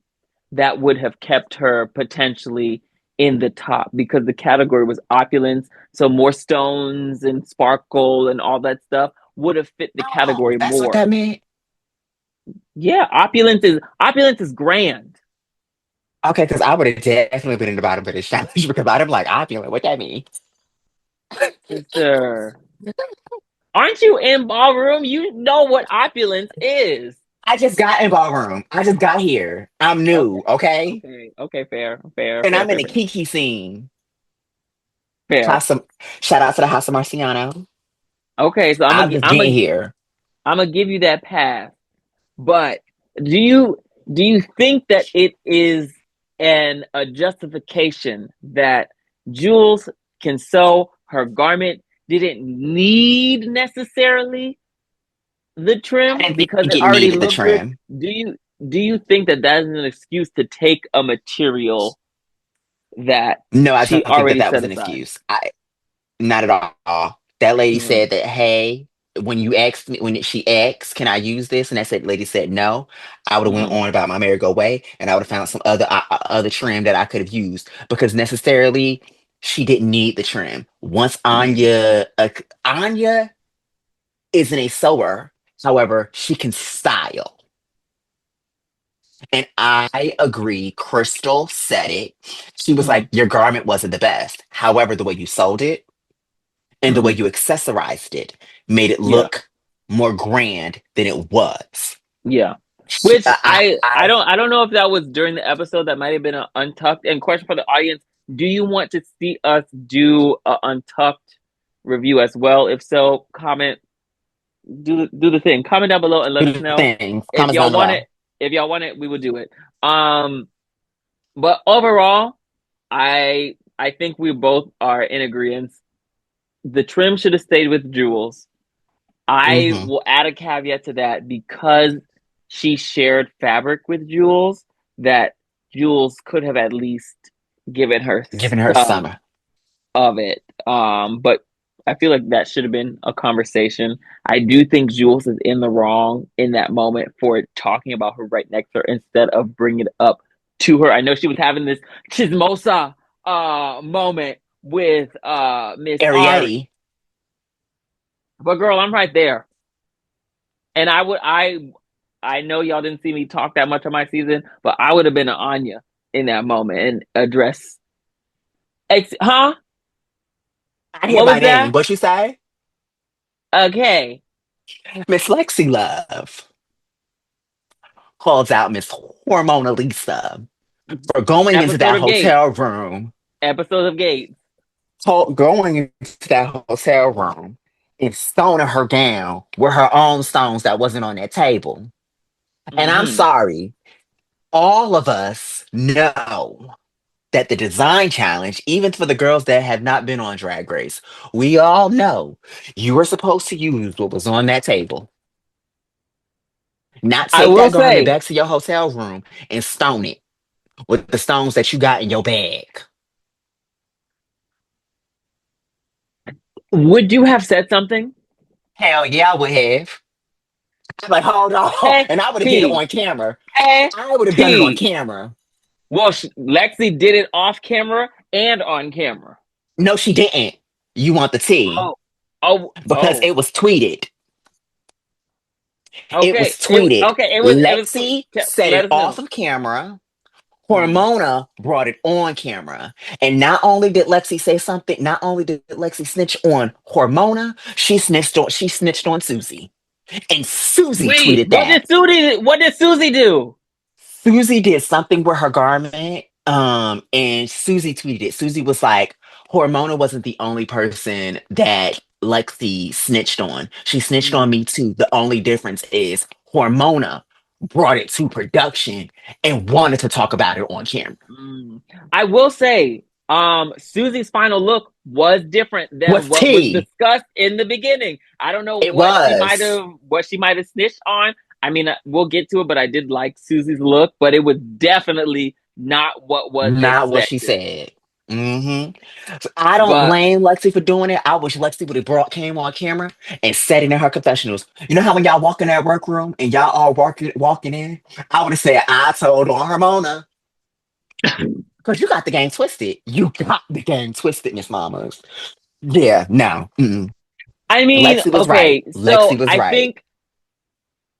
that would have kept her potentially in the top because the category was opulence. So more stones and sparkle and all that stuff would have fit the Oh, category that's what more. that meant. Yeah, opulence is grand. Okay, because I would have definitely been in the bottom of this challenge because I'm like, I feel like what that mean. Sister, aren't you in ballroom? You know what opulence is. I just got in ballroom. I just got here. I'm Okay. new, okay? Okay. Fair. Fair. And Fair. I'm in Fair. the Fair. Kiki scene. Fair. House of, shout out to the House of Marciano. Okay. So I'm just getting here. I'm gonna give you that pass. But do you do you think that it is a justification that Jules can sew her garment didn't need necessarily the I trim didn't because think it it already needed the looked good? trim. Do you think that that is an excuse to take a material that No, I she don't think that already that was set an aside? excuse. Not at all. That lady Mm, said that, hey, when you asked me, when she asked, can I use this? And lady said no. I would have went mm, on about my merry-go way, and I would have found some other trim that I could have used because necessarily she didn't need the trim. Once mm, Anya isn't a sewer, however, she can style. And I agree. Crystal said it. She was like, mm, your garment wasn't the best. However, the way you sold it and the way mm. you accessorized it made it Yeah, look more grand than it was. yeah. She, Which I don't know if that was during the episode. That might have been an untucked. And question for the audience: do you want to see us do a untucked review as well? If so, comment. Do the thing. Comment down below and let us do the know thing. if Comments y'all down want it. below. If y'all want it, we will do it. But overall, I think we both are in agreement. The trim should have stayed with Jules. I Hmm. will add a caveat to that because she shared fabric with Jules, that Jules could have at least given her Giving her some summer. of it. But I feel like that should have been a conversation. I do think Jules is in the wrong in that moment for talking about her right next to her instead of bringing it up to her. I know she was having this chismosa moment with Miss Ari, Arietti. but girl, I'm right there. And I know y'all didn't see me talk that much on my season, but I would have been an Anya in that moment and address. Huh? I hear What my was name. that? What you say? Okay. Miss Lexi Love calls out Miss Hormona Lisa for going into Episode that of Gates. hotel room, Episode of Gates. going into that hotel room and stoning her gown with her own stones that wasn't on that table. And I'm Mm-hmm. sorry, all of us know that the design challenge, even for the girls that have not been on Drag Race, we all know you were supposed to use what was on that table. Not I take will that garment say, back to your hotel room and stone it with the stones that you got in your bag. would you have said something? Hell yeah, I would have. I'm like, hold on. Eh, And I would have did it T. on camera. Eh, I would have done it on T. camera. Well, Lexi did it off camera and on camera. No, she didn't. You want the tea Oh, oh, because oh. it was tweeted. It was Okay. tweeted. It was. Lexi set Let it us off know. of camera. Mm. Hormona brought it on camera. And not only did Lexi say something, not only did Lexi snitch on Hormona, she snitched on Susie. And Susie Wait, tweeted that. What did Susie do? Susie did something with her garment. And Susie tweeted it. Susie was like, Hormona wasn't the only person that Lexi snitched on. She snitched on Mm, me too. The only difference is Hormona brought it to production and wanted to talk about it on camera. mm. I will say, Susie's final look was different than What's what was tea? discussed in the beginning. I don't know It was what she might have snitched on. I mean, we'll get to it, but I did like Susie's look, but it was definitely not what was not what she expected. said. Hmm. So I don't But blame Lexi for doing it. I wish Lexi would have came on camera and said it in her confessionals. You know how when y'all walk in that workroom and y'all all walking in, I would have said, I told on Harmona. Because you got the game twisted. You got the game twisted, Miss Mamas. Yeah, no. Mm-mm. I mean, Lexi was right. okay, Lexi so was I right. think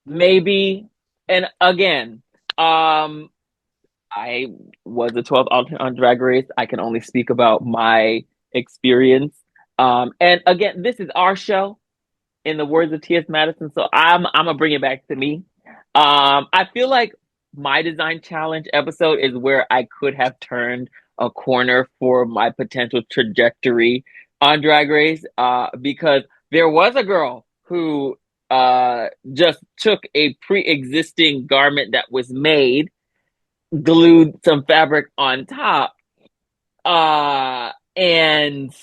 maybe, and again, um, I was a 12th alternate on Drag Race. I can only speak about my experience. And again, this is our show, in the words of T.S. Madison. So I'm gonna bring it back to me. I feel like my design challenge episode is where I could have turned a corner for my potential trajectory on Drag Race. Because there was a girl who just took a pre-existing garment that was made, glued some fabric on top, and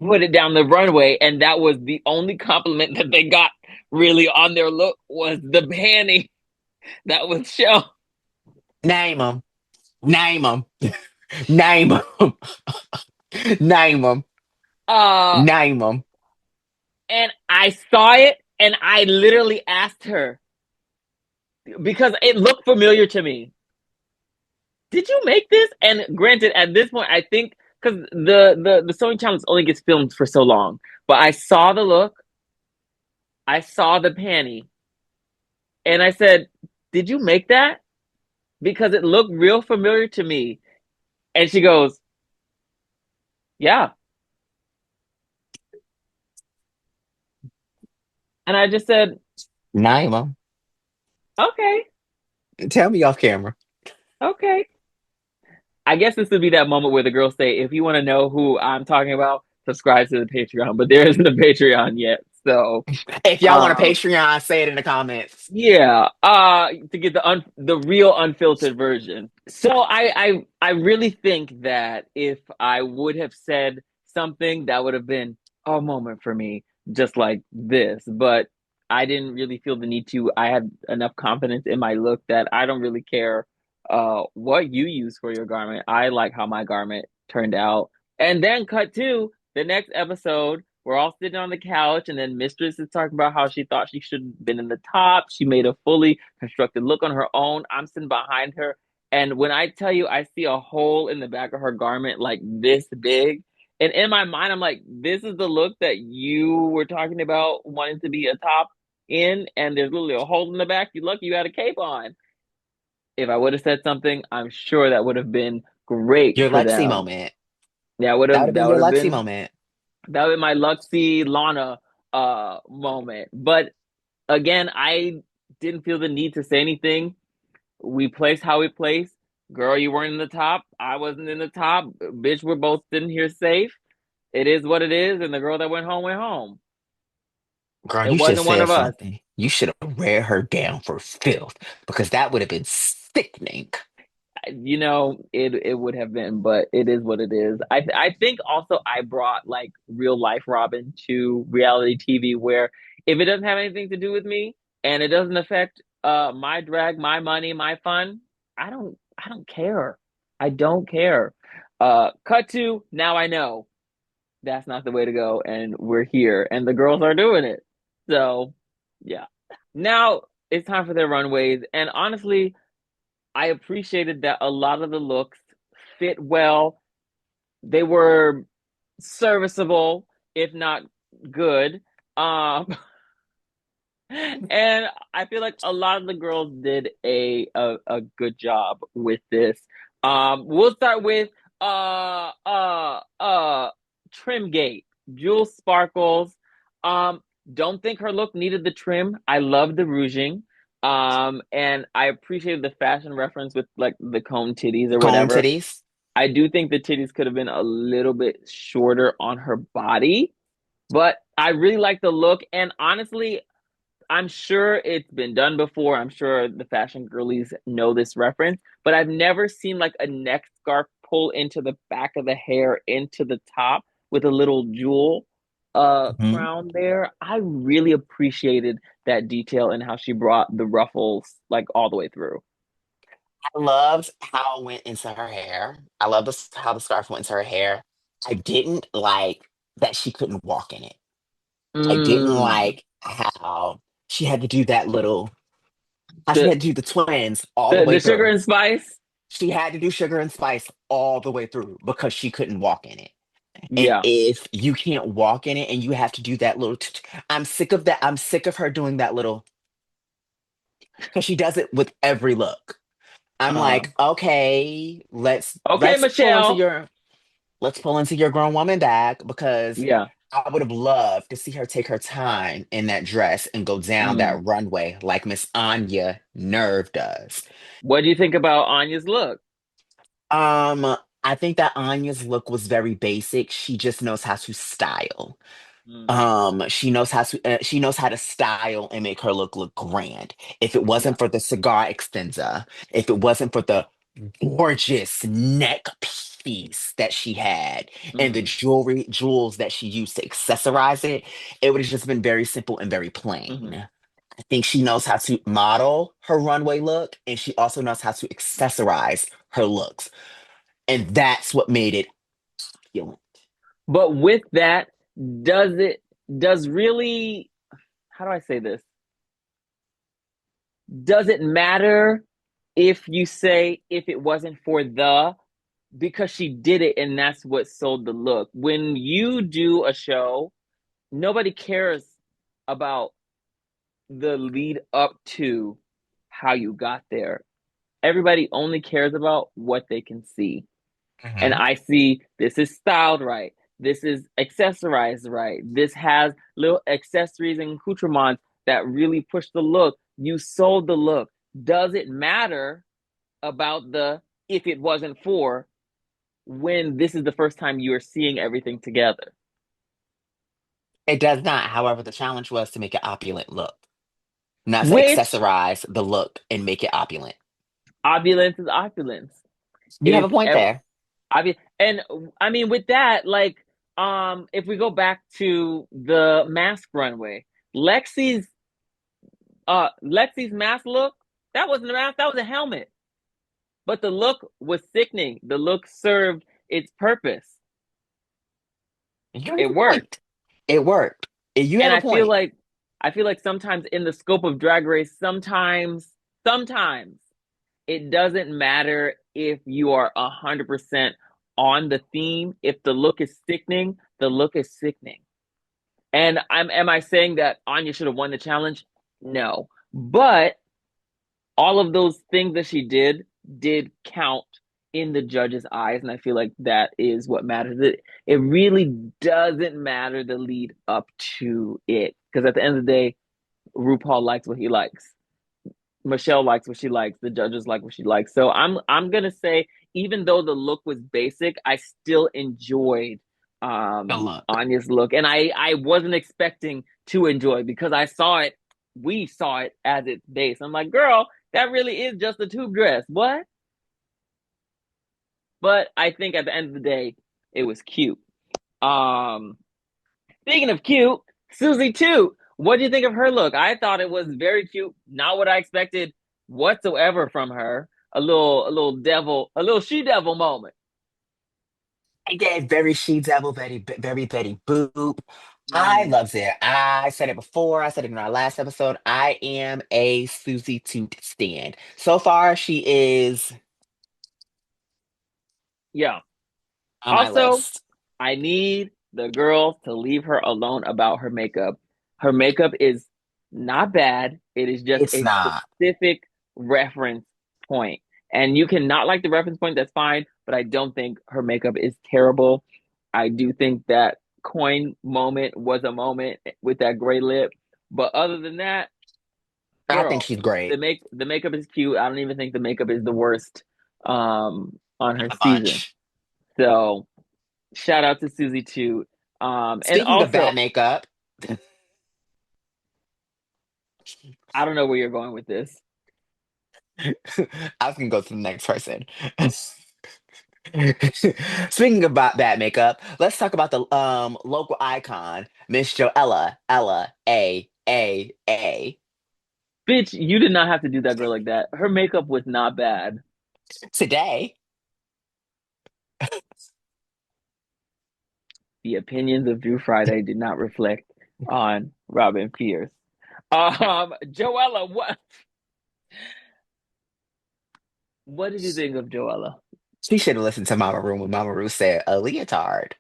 put it down the runway, and that was the only compliment that they got really on their look, was the panty that was shown. Name them. Name them. Name them. Name them. Uh Name them. and I saw it, and I literally asked her, because it looked familiar to me, did you make this? And granted, at this point, I think, because the sewing challenge only gets filmed for so long, but I saw the look, I saw the panty, and I said, did you make that? Because it looked real familiar to me. And she goes, yeah. And I just said, Name them. okay, Tell me off camera. okay. I guess this would be that moment where the girls say, if you want to know who I'm talking about, subscribe to the Patreon. But there isn't a Patreon yet. So, If y'all want a um, Patreon, say it in the comments. yeah, to get the real unfiltered version. So I really think that if I would have said something, that would have been a moment for me, just like this. But I didn't really feel the need to. I had enough confidence in my look that I don't really care what you use for your garment. I like how my garment turned out. And then cut to the next episode. We're all sitting on the couch, and then Mistress is talking about how she thought she should have been in the top. She made a fully constructed look on her own. I'm sitting behind her, and when I tell you, I see a hole in the back of her garment like this big. And in my mind, I'm like, this is the look that you were talking about wanting to be a top in, and there's literally a hole in the back. You're lucky you had a cape on. If I would have said something, I'm sure that would have been great Your for Lexi them. moment. Yeah, would That would have have been that your would have Lexi been moment. that was my Luxie Lana moment. But again, I didn't feel the need to say anything. We placed how we placed. Girl, you weren't in the top. I wasn't in the top. Bitch, we're both sitting here safe. It is what it is, and the girl that went home went home. Girl, It you should have wasn't one said of us. something. You should have read her down for filth because that would have been sickening. It would have been, but it is what it is. I think also I brought like real life Robin to reality TV, where if it doesn't have anything to do with me and it doesn't affect my drag, my money, my fun, I don't care. I don't care. Cut to now, I know that's not the way to go, and we're here, and the girls are doing it. So yeah. Now it's time for their runways, and honestly, I appreciated that a lot of the looks fit well. They were serviceable, if not good. Um, and I feel like a lot of the girls did a good job with this. We'll start with uh uh uh Trimgate, Jewel Sparkles. Um, don't think her look needed the trim. I love the rouging. And I appreciated the fashion reference with like the cone titties or Cone whatever. titties. I do think the titties could have been a little bit shorter on her body, but I really like the look. And honestly, I'm sure it's been done before. I'm sure the fashion girlies know this reference, but I've never seen like a neck scarf pull into the back of the hair into the top with a little jewel Mhm. crown there. I really appreciated that detail and how she brought the ruffles like all the way through. I loved how it went into her hair. I love how the scarf went into her hair. I didn't like that she couldn't walk in it. I didn't Mm. like how she had to do that little, how she The had to do the twins all the the way sugar through. and spice. She had to do Sugar and Spice all the way through because she couldn't walk in it. And Yeah. if you can't walk in it and you have to do that little, I'm sick of that. I'm sick of her doing that little, because she does it with every look. I'm Uh, like, okay, let's okay, let's pull into Michelle. your let's pull into your grown woman bag because Yeah. I would have loved to see her take her time in that dress and go down Mm. that runway like Miss Anya Nerve does. What do you think about Anya's look? Um, I think that Anya's look was very basic. She just knows how to style. Hmm. She knows how to style and make her look grand. If it Yeah. wasn't for the cigar extensa, if it wasn't for the gorgeous neck piece that she had and the Hmm. jewels that she used to accessorize it, it would have just been very simple and very Hmm. plain. I think she knows how to model her runway look and she also knows how to accessorize her looks. And that's what made it appealing. But with that, does it does really how do I say this? Does it matter if you say if it wasn't for the because she did it and that's what sold the look. When you do a show, nobody cares about the lead up to how you got there. Everybody only cares about what they can see. And Mhm. I see this is styled right. This is accessorized right. This has little accessories and accoutrements that really push the look. You sold the look. Does it matter about the if it wasn't for when this is the first time you are seeing everything together? It does not. However, the challenge was to make it opulent look, not to Which accessorize the look and make it opulent. opulence is opulence. You have If a point there. I mean, and I mean with that, like, if we go back to the mask runway, Lexi's Lexi's mask look, that wasn't a mask, that was a helmet. But the look was sickening. The look served its purpose. You have It a worked. point. It worked. You And have a point. I feel like sometimes in the scope of drag race, sometimes it doesn't matter if you are 100% on the theme. If the look is sickening, the look is sickening. And am I saying that Anya should have won the challenge? No. But all of those things that she did count in the judge's eyes, and I feel like that is what matters. It really doesn't matter the lead up to it because at the end of the day, RuPaul likes what he likes. Michelle likes what she likes. The judges like what she likes. So I'm gonna say even though the look was basic, I still enjoyed The look. Anya's look, and I wasn't expecting to enjoy because I saw it. We saw it as its base. I'm like, girl, that really is just a tube dress. What? But I think at the end of the day, it was cute. Um, Speaking of cute, Susie too. What do you think of her look? I thought it was very cute. Not what I expected whatsoever from her. A little devil, a little she devil moment. Again, very she devil, very Betty Boop. I Mm, loves it. I said it before. I said it in our last episode. I am a Susie Toot stand. So far, she is yeah. on my Also, list. I need the girls to leave her alone about her makeup. Her makeup is not bad. It is just It's a not. specific reference point. And you can not like the reference point, that's fine, but I don't think her makeup is terrible. I do think that coin moment was a moment with that gray lip. But other than that, I think girl, she's great. the makeup is cute. I don't even think the makeup is the worst on her A season. bunch. So shout out to Susie too. And Speaking of bad also, makeup, I don't know where you're going with this. I was gonna go to the next person. Speaking about bad makeup, let's talk about the local icon, Miss Joella Ella A. Bitch, you did not have to do that girl like that. Her makeup was not bad. Today, The opinions of Drew Friday did not reflect on Robin Pierce. Joella, what? What did you think of Joella? She should have listened to Mama Ru when Mama Ru said a leotard.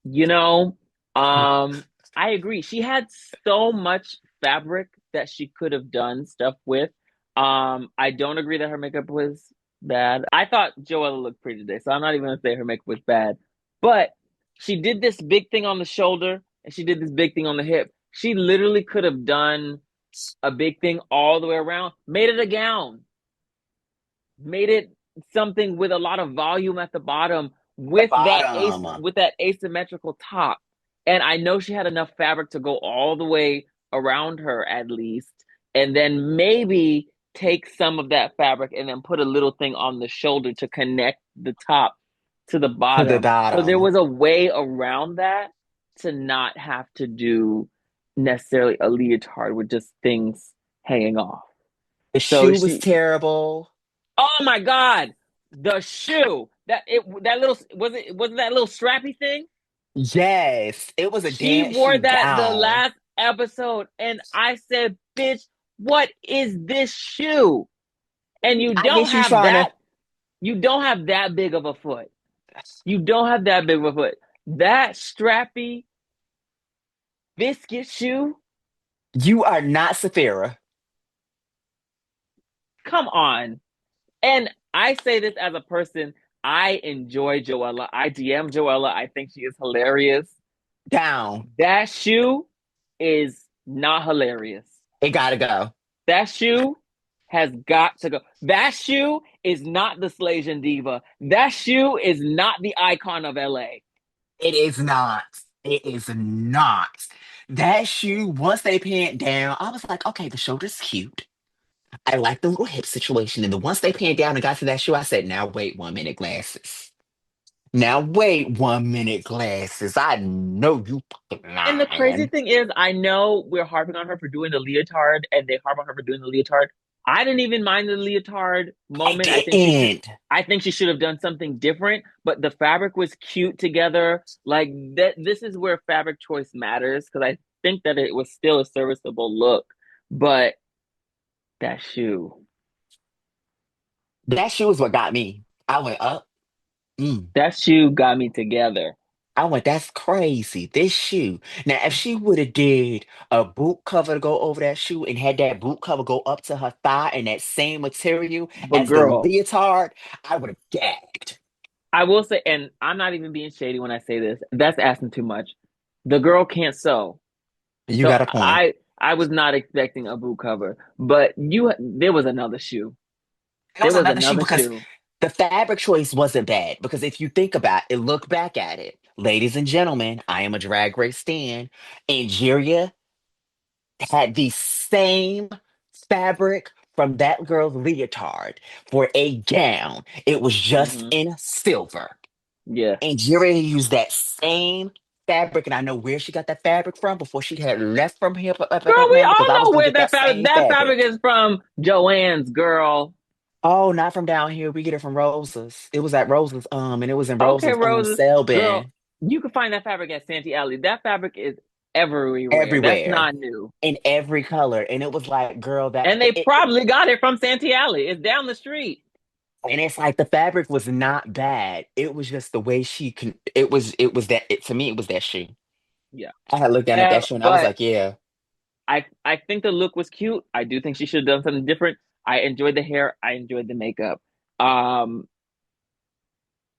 You know, um, I agree. She had so much fabric that she could have done stuff with. I don't agree that her makeup was bad. I thought Joella looked pretty today, so I'm not even gonna say her makeup was bad. But she did this big thing on the shoulder and she did this big thing on the hip. She literally could have done a big thing all the way around, made it a gown, made it something with a lot of volume at the bottom The with bottom. that asymmetrical top. And I know she had enough fabric to go all the way around her at least, and then maybe take some of that fabric and then put a little thing on the shoulder to connect the top to the To the bottom. So there bottom. was a way around that to not have to do necessarily a leotard with just things hanging off. The So shoe was she terrible. Oh my God, the shoe that little was it that little strappy thing? Yes, it was a She wore dancing that the gown. last episode, and I said, "Bitch, what is this shoe?" And I think she was trying to. you don't have that big of a foot. You don't have that big of a foot. That strappy biscuit shoe. You are not Saphira. Come on. And I say this as a person. I enjoy Joella. I DM Joella. I think she is hilarious. Down. That shoe is not hilarious. It gotta go. That shoe has got to go. That shoe is not the Slasian diva. That shoe is not the icon of LA. It is not. It is not. That shoe, once they panned down, I was like, okay, the shoulder's cute. I like the little hip situation. And the once they panned down and got to that shoe, I said, now wait 1 minute, glasses. Now wait 1 minute, glasses. I know you fucking And the crazy lying. thing is, I know we're harping on her for doing the leotard, and they harp on her for doing the leotard. I didn't even mind the leotard I moment. didn't. I think she should have done something different, but the fabric was cute together. Like that, this is where fabric choice matters because I think that it was still a serviceable look, but that shoe, That shoe is what got me. I went up. Mm. that shoe got me together. I went, that's crazy. This shoe. Now, if she would have did a boot cover to go over that shoe and had that boot cover go up to her thigh in that same material But as the girl, leotard, I would have gagged. I will say, and I'm not even being shady when I say this. That's asking too much. The girl can't sew. You So got a point. I was not expecting a boot cover, but you there was another shoe. It There was was another shoe another because shoe. the fabric choice wasn't bad. Because if you think about it, look back at it. Ladies and gentlemen, I am a drag race stan. Angeria had the same fabric from that girl's leotard for a gown. It was just Hmm. in silver. Yeah. And Jerry used that same fabric, and I know where she got that fabric from before she had left from here up at Girl, we Atlanta because all I was know gonna where get that same that fabric fabric. is from. Joanne's girl. Oh, not from down here. We get it from Rosa's. It was at Rosa's, and it was in Okay, Rosa's Roses. sale Girl, bin you can find that fabric at Santee Alley. That fabric is everywhere. That's everywhere not new. in every color. And it was like, girl, And they probably got it from Santee Alley. It's down the street. and it's like the fabric was not bad. It was just the way she can. It was that. To me, it was that shoe. Yeah. I had looked down at Yeah, that shoe and I was but like, yeah. I think the look was cute. I do think she should have done something different. I enjoyed the hair. I enjoyed the makeup. Um,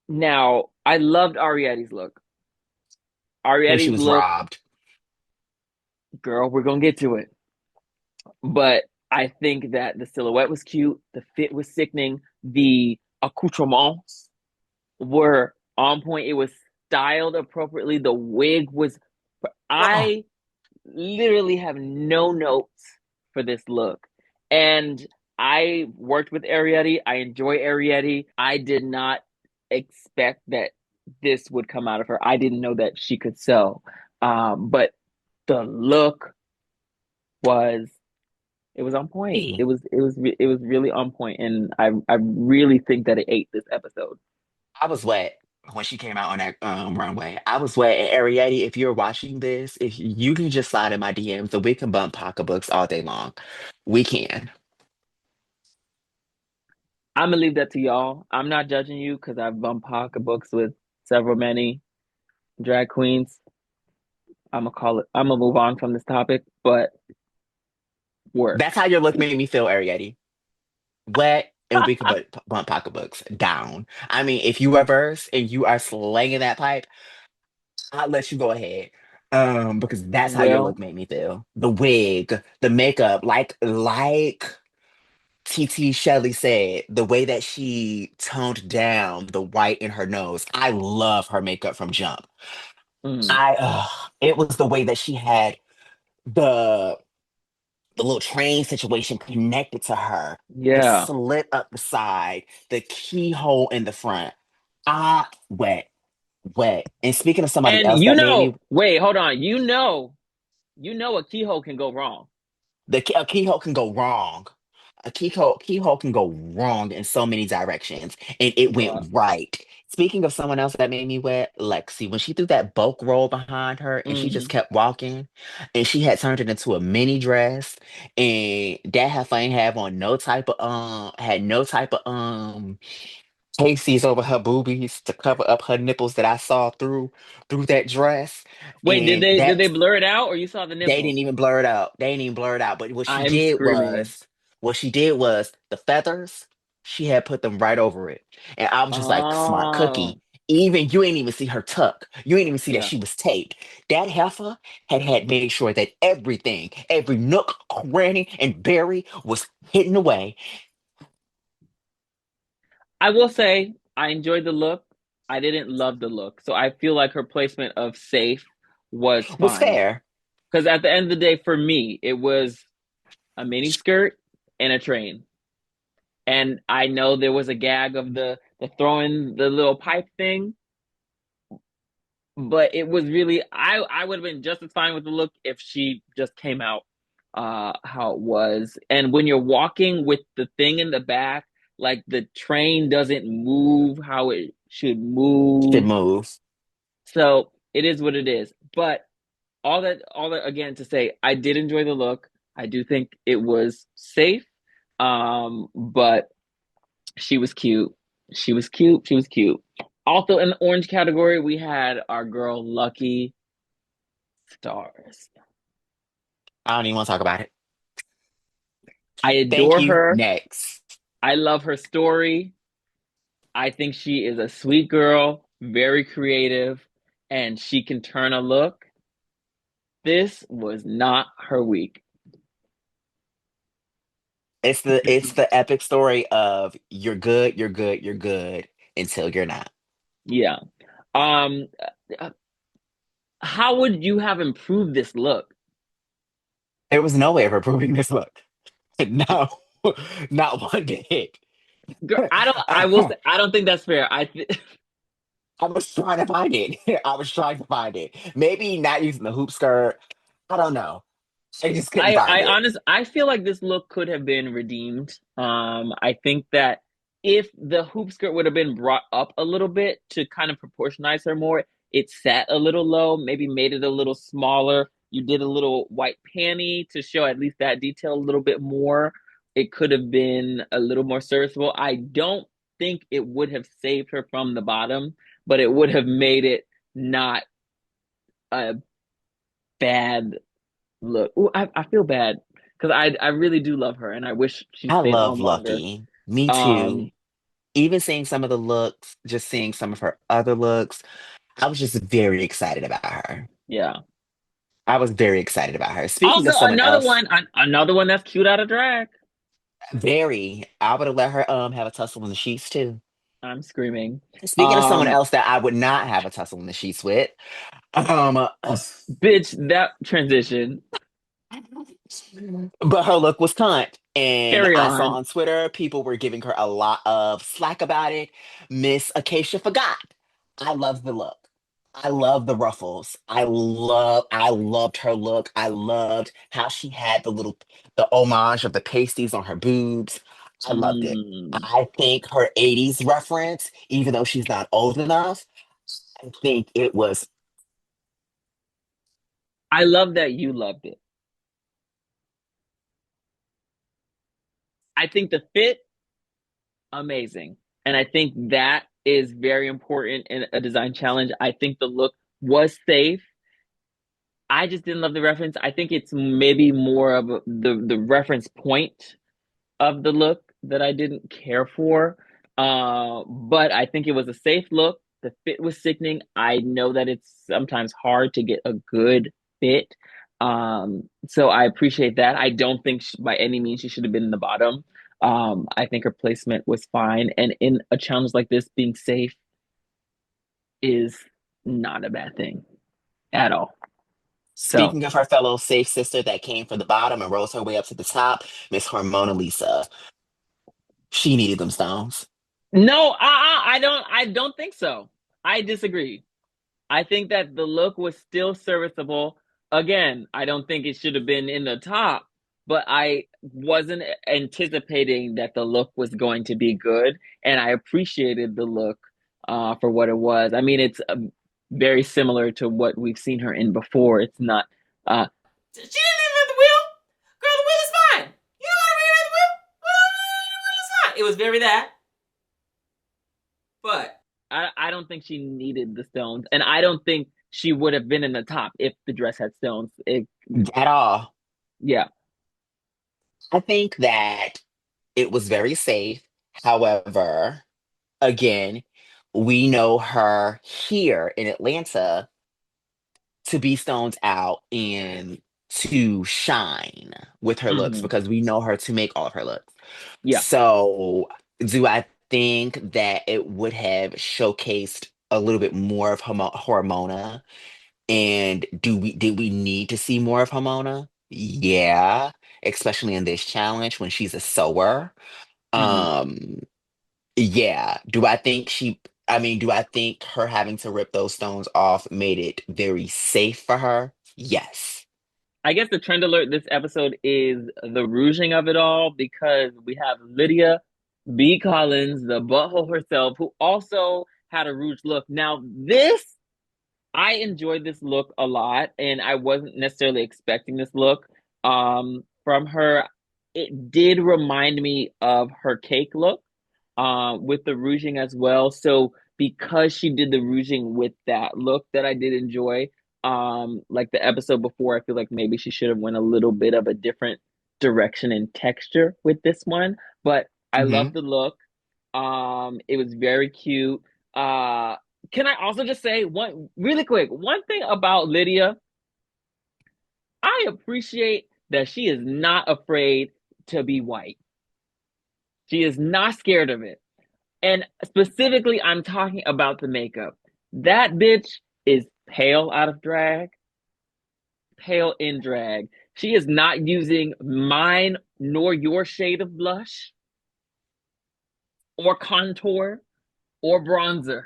Now I loved Arietti's look. I think she Arietti's was look, robbed. girl, we're gonna get to it. But I think that the silhouette was cute, the fit was sickening, the accoutrements were on point. It was styled appropriately. The wig was. Oh, I literally have no notes for this look. And I worked with Arietti. I enjoy Arietti. I did not expect that this would come out of her. I didn't know that she could sew. But the look was it was on point. hey. It was really on point, and I really think that it ate this episode. I was wet when she came out on that runway. I was wet. And Ariete, if you're watching this, if you can just slide in my DMs and we can bump pocketbooks all day long. We can. I'm gonna leave that to y'all. I'm not judging you because I've bumped pocketbooks with several many drag queens. I'm gonna call it. I'm gonna move on from this topic, but work. That's how your look made me feel, Arietti. Wet, and we could bump pocketbooks down. I mean, if you are verse and you are slanging that pipe, I'll let you go ahead. Because that's how your Well, look made me feel. The wig, the makeup, like TT Shelley said, the way that she toned down the white in her nose. I love her makeup from Jump. mm, It was the way that she had the the little train situation connected to her, the yeah. slit up the side, the keyhole in the front. Wet, wet. And speaking of somebody And else that made me, wait, hold on. A keyhole can go wrong. a keyhole can go wrong. Keyhole can go wrong in so many directions, and it Bruh. went right. Speaking of someone else that made me wet, Lexi, when she threw that bulk roll behind her and she just Hmm. kept walking, and she had turned it into a mini dress, and that heifer ain't have on no type of had no type of pasties over her boobies to cover up her nipples that I saw through that dress, Wait, and did they that blur it out or you saw the they nipples? didn't even blur it out. They didn't even blur it out. But I'm screaming. what she did was the feathers, she had put them right over it. And I was just like, smart Oh, cookie. Even you ain't even see her tuck. You ain't even see that yeah. she was taped. That heifer had made sure that everything, every nook, cranny, and berry was hidden away. I will say I enjoyed the look. I didn't love the look. So I feel like her placement of safe was Was fine. fair. Because at the end of the day, for me, it was a mini skirt and a train. And I know there was a gag of the throwing the little pipe thing, but it was really I would have been just as fine with the look if she just came out how it was. And when you're walking with the thing in the back, like the train doesn't move how it should Should move. move. So it is what it is. But all that again to say, I did enjoy the look. I do think it was safe. But she was cute. She was cute. She was cute. Also in the orange category, we had our girl Lucky Stars. I don't even want to talk about it. I Thank adore you. her. Next. I love her story. I think she is a sweet girl, very creative, and she can turn a look. This was not her week. It's the epic story of you're good, you're good, you're good until you're not. Yeah. Um, how would you have improved this look? There was no way of improving this look. No, not one bit. Girl, I don't. I will I say I don't think that's fair. was trying to find it. I was trying to find it. Maybe not using the hoop skirt. I don't know. I just couldn't find it. I feel like this look could have been redeemed. I think that if the hoop skirt would have been brought up a little bit to kind of proportionize her more, it sat a little low, maybe made it a little smaller. You did a little white panty to show at least that detail a little bit more. It could have been a little more serviceable. I don't think it would have saved her from the bottom, but it would have made it not a bad look. Ooh, I feel bad because I really do love her and I wish she I stayed love on longer. Lucky. Me too. Um, Even seeing some of the looks, just seeing some of her other looks, I was just very excited about her. yeah. I was very excited about her. Speaking Also, of someone else, another one that's cute out of drag. I would have let her have a tussle in the sheets too. I'm screaming. Speaking of someone Um, else that I would not have a tussle in the sheets with, um, bitch, that transition. but her look was cunt. And Carry I saw on. on Twitter people were giving her a lot of slack about it. Miss Acacia forgot. I love the look. I love the ruffles. I loved her look. I loved how she had the homage of the pasties on her boobs. I loved it. Mm, I think her 80s reference, even though she's not old enough, I think it was I love that you loved it. I think the fit. amazing. And I think that is very important in a design challenge. I think the look was safe. I just didn't love the reference. I think it's maybe more of the reference point of the look that I didn't care for. But I think it was a safe look. The fit was sickening. I know that it's sometimes hard to get a good fit. So I appreciate that. I don't think by any means she should have been in the bottom. I think her placement was fine. And in a challenge like this, being safe is not a bad thing at all. So, Speaking of her fellow safe sister that came from the bottom and rose her way up to the top, Miss Hormona Lisa. She needed them stones. no, I don't think so. I disagree. I think that the look was still serviceable. Again, I don't think it should have been in the top, but I wasn't anticipating that the look was going to be good, and I appreciated the look for what it was. I mean, it's very similar to what we've seen her in before. It's not. She didn't invent the wheel. Girl, the wheel is fine. You don't gotta reinvent the wheel. The wheel is fine. It was very that. But I don't think she needed the stones, and I don't think she would have been in the top if the dress had stones. At all. Yeah. I think that it was very safe. However, again, we know her here in Atlanta to be stones out and to shine with her looks Hmm. because we know her to make all of her looks. Yeah. So, do I think that it would have showcased a little bit more of Hormona? And did we need to see more of Hormona? Yeah, especially in this challenge when she's a sewer. Hmm. Um, yeah. Do I think her having to rip those stones off made it very safe for her? Yes. I guess the trend alert this episode is the rouging of it all because we have Lydia B. Collins, the butthole herself, who also had a rouge look. Now, I enjoyed this look a lot, and I wasn't necessarily expecting this look from her. It did remind me of her cake look with the rouging as well. So because she did the rouging with that look that I did enjoy, like the episode before, I feel like maybe she should have went a little bit of a different direction and texture with this one. But I love Hmm. the look. It was very cute. Uh, can I also just say one really quick, one thing about Lydia, I appreciate that she is not afraid to be white. She is not scared of it. And specifically, I'm talking about the makeup. That bitch is pale out of drag, pale in drag. She is not using mine nor your shade of blush or contour or bronzer.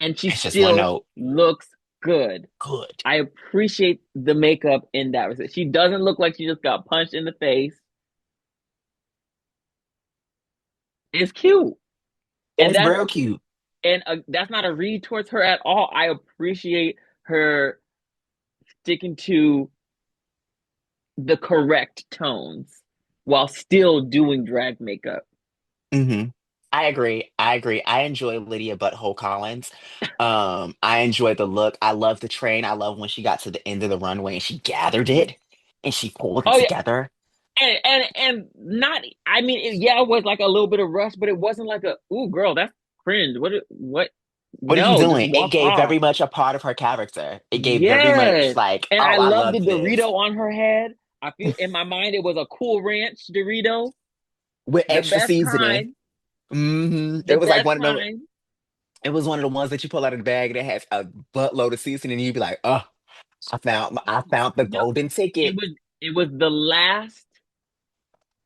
And she It's just one still note. looks good. Good. I appreciate the makeup in that respect. She doesn't look like she just got punched in the face. It's cute. And It's real cute. that's not a read towards her at all. I appreciate her sticking to the correct tones while still doing drag makeup. Hmm. I agree. I agree. I enjoy Lydia Butthole Collins. I enjoy the look. I love the train. I love when she got to the end of the runway and she gathered it and she pulled it Oh yeah, together. and not. I mean, yeah, it was like a little bit of rush, but it wasn't like a ooh, girl, that's cringe. What? What are you No, just doing? It walk gave off. very much a part of her character. It gave very much Yes, like, and I oh, I love the love this. Dorito on her head. I feel in my mind it was a Cool Ranch Dorito, With the extra best seasoning. kind, It the was like best one of the kind. it was one of the ones that you pull out of the bag that has a buttload of seasoning and you'd be like, oh, I found the No, golden it ticket. was it was the last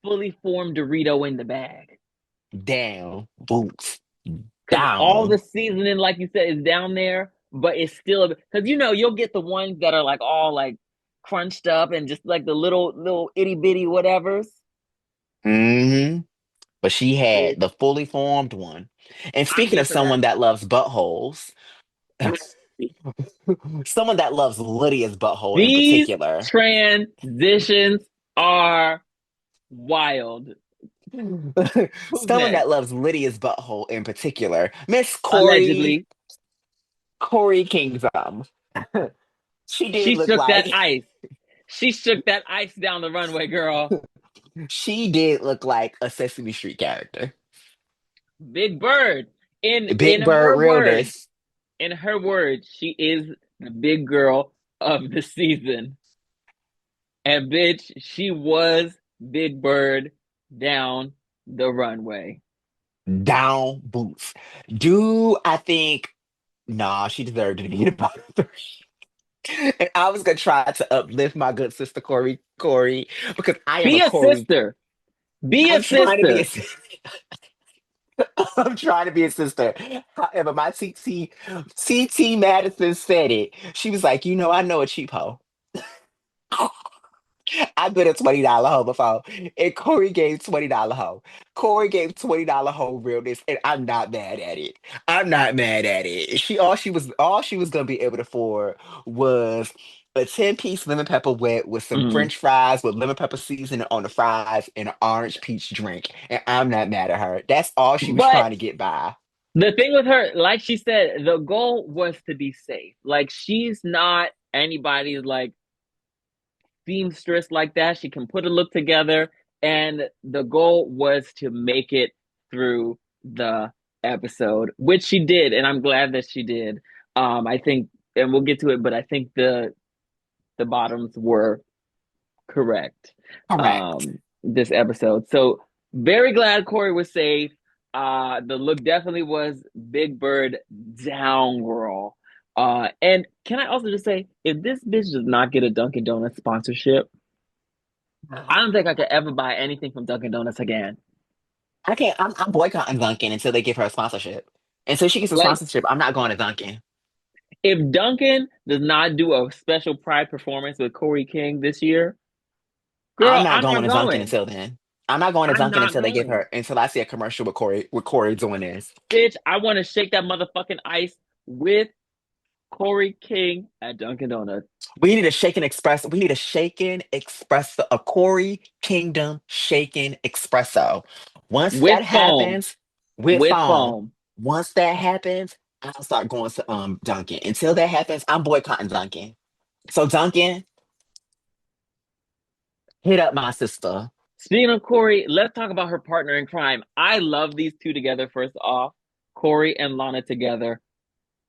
fully formed Dorito in the bag. Down. Boots. Because all the Down. seasoning, like you said, is down there, but it's still because you'll get the ones that are like all like crunched up and just like the little itty bitty whatevers. Hmm. But she It, had the fully formed one. And I'm speaking here of for that. someone that loves buttholes, someone that loves Lydia's butthole in These particular. transitions are wild. Who's Someone next? that loves Lydia's butthole in particular, Miss Allegedly, Corey Kingdom. She did she look shook that like ice. She shook that ice down the runway, girl. she did look like a Sesame Street character. Big Bird. In Big Bird her words, realness. she is the big girl of the season. And bitch, she was Big Bird down the runway. Down boots. Do I think nah, she deserved to be the bottom three. And I was gonna try to uplift my good sister Corey, because I am a Be a Corey. sister. Be a I'm trying to be a sister. sister. I'm trying to be a sister. However, my TT Madison said it. She was like, I know a cheap hoe. I've been a $20 hoe before. And Corey gave $20 hoe. Corey gave $20 hoe realness, and I'm not mad at it. I'm not mad at it. She was gonna be able to afford was a 10-piece lemon pepper wet with some Mm. French fries with lemon pepper seasoning on the fries and an orange peach drink. And I'm not mad at her. That's all she was But trying to get by. the thing with her, like she said, the goal was to be safe. Like she's not anybody's like seamstress like that. She can put a look together, and the goal was to make it through the episode, which she did, and I'm glad that she did. I think, and we'll get to it, but I think the bottoms were correct. Correct. This episode, so very glad Corey was safe. The look definitely was Big Bird down, girl. And can I also just say, if this bitch does not get a Dunkin' Donuts sponsorship, I don't think I could ever buy anything from Dunkin' Donuts again. I can't. I'm boycotting Dunkin' until they give her a sponsorship. Until she gets a Like, sponsorship, I'm not going to Dunkin'. if Dunkin' does not do a special pride performance with Corey King this year, I'm girl, not I'm going not to Dunkin' going. until then. I'm not going to I'm Dunkin' not until they give going. her until I see a commercial with Corey doing this. Bitch, I want to shake that motherfucking ice with Corey King at Dunkin' Donuts We need a shaken espresso, a Corey Kingdom shaken espresso. Once with that foam. happens, with With foam, foam. once that happens, I'll start going to Dunkin'. Until that happens, I'm boycotting Dunkin'. So Dunkin', hit up my sister. Speaking of Corey, let's talk about her partner in crime. I love these two together, first off. Corey and Lana together.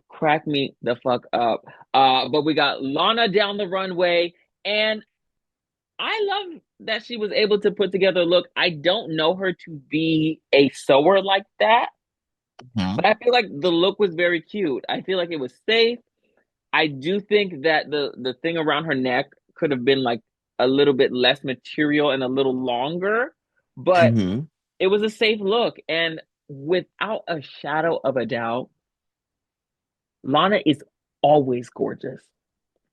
Crack me the fuck up. But we got Lana down the runway, and I love that she was able to put together a look. I don't know her to be a sewer like that, Mhm. but I feel like the look was very cute. I feel like it was safe. I do think that the thing around her neck could have been like a little bit less material and a little longer, but Mhm. it was a safe look. And without a shadow of a doubt, Lana is always gorgeous.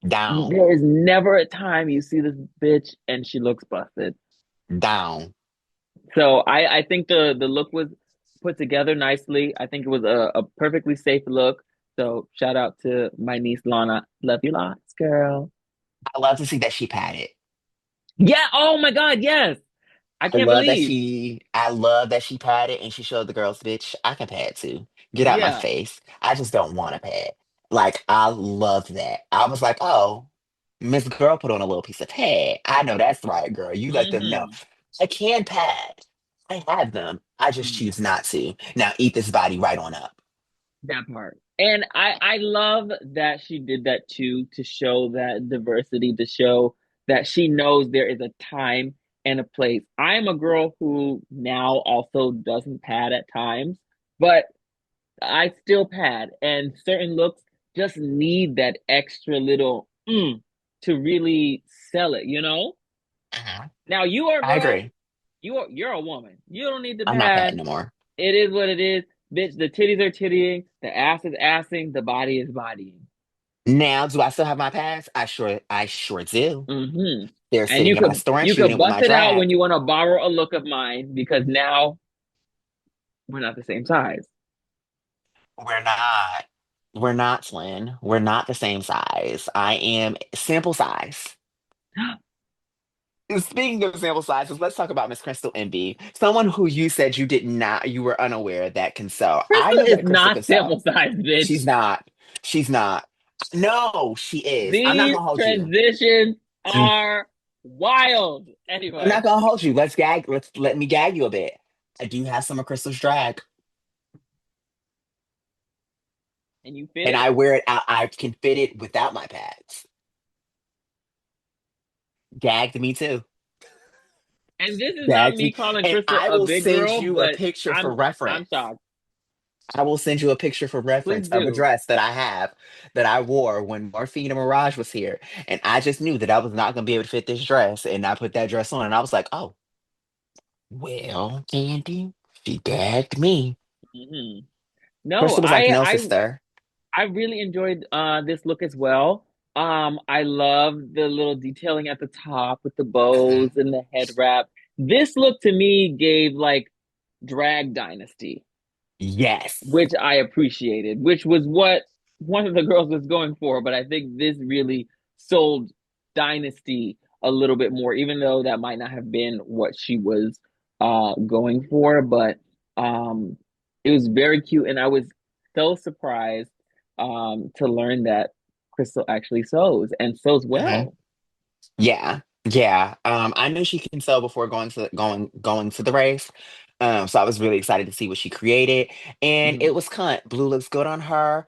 Down, There is never a time you see this bitch and she looks busted. down. So I think the look was put together nicely. I think it was a perfectly safe look. So shout out to my niece Lana. Love you lots, girl. I love to see that she padded. Yeah. Oh my God. Yes. I can't believe. I love that she padded and she showed the girls, bitch, I can pad too. Get out my Yeah. face. I just don't want to pad. Like, I love that. I was like, oh, Miss Girl put on a little piece of pad. I know that's right, girl. You let them know. Hmm. I can pad. I have them. I just choose not to. Now eat this body right on up. That part. And I love that she did that too, to show that diversity, to show that she knows there is a time and a place. I'm a girl who now also doesn't pad at times, but I still pad, and certain looks just need that extra little to really sell it, you know? Mhm. Now you are a I girl, agree. you're a woman. You don't need to I'm not padding pad. no more. It is what it is. Bitch, the titties are tittying, the ass is assing, the body is bodying. Now, do I still have my pads? I sure do. Hmm. They're And sitting in my storage you could unit with bust my it out drag. when you want to borrow a look of mine because now we're not the same size. We're not. We're not, twin. We're not the same size. I am sample size. Speaking of sample sizes, let's talk about Miss Crystal Envy. Someone who you said you did not, you were unaware that can sew. I Crystal know is that Crystal not can sew. sample size, bitch. She's not. She's not. No, she is. I'm not These gonna hold you. transitions I'm are wild. not Anyway, gonna hold you. Let's gag. Let me gag you a bit. I do have some of Crystal's drag, and you fit and it. I wear it out. I can fit it without my pads. Gagged me too. And this is not Gagged me me, calling and Crystal I a will big send girl, you a but picture for I'm reference. shocked. I will send you a picture for Please reference of a do. dress that I have that I wore when Morphine and Mirage was here. And I just knew that I was not going to be able to fit this dress. And I put that dress on and I was like, oh, well, Candy, she gagged me. Hmm. No, Crystal was like, no, sister. I really enjoyed this look as well. I love the little detailing at the top with the bows Mhm. and the head wrap. This look to me gave like drag dynasty, Yes. which I appreciated, which was what one of the girls was going for. But I think this really sold dynasty a little bit more, even though that might not have been what she was going for. But um, it was very cute, and I was so surprised to learn that Crystal actually sews and sews Mhm. well. Yeah, yeah. I knew she can sew before going to the race. So I was really excited to see what she created, and Mhm. it was cunt. Blue looks good on her.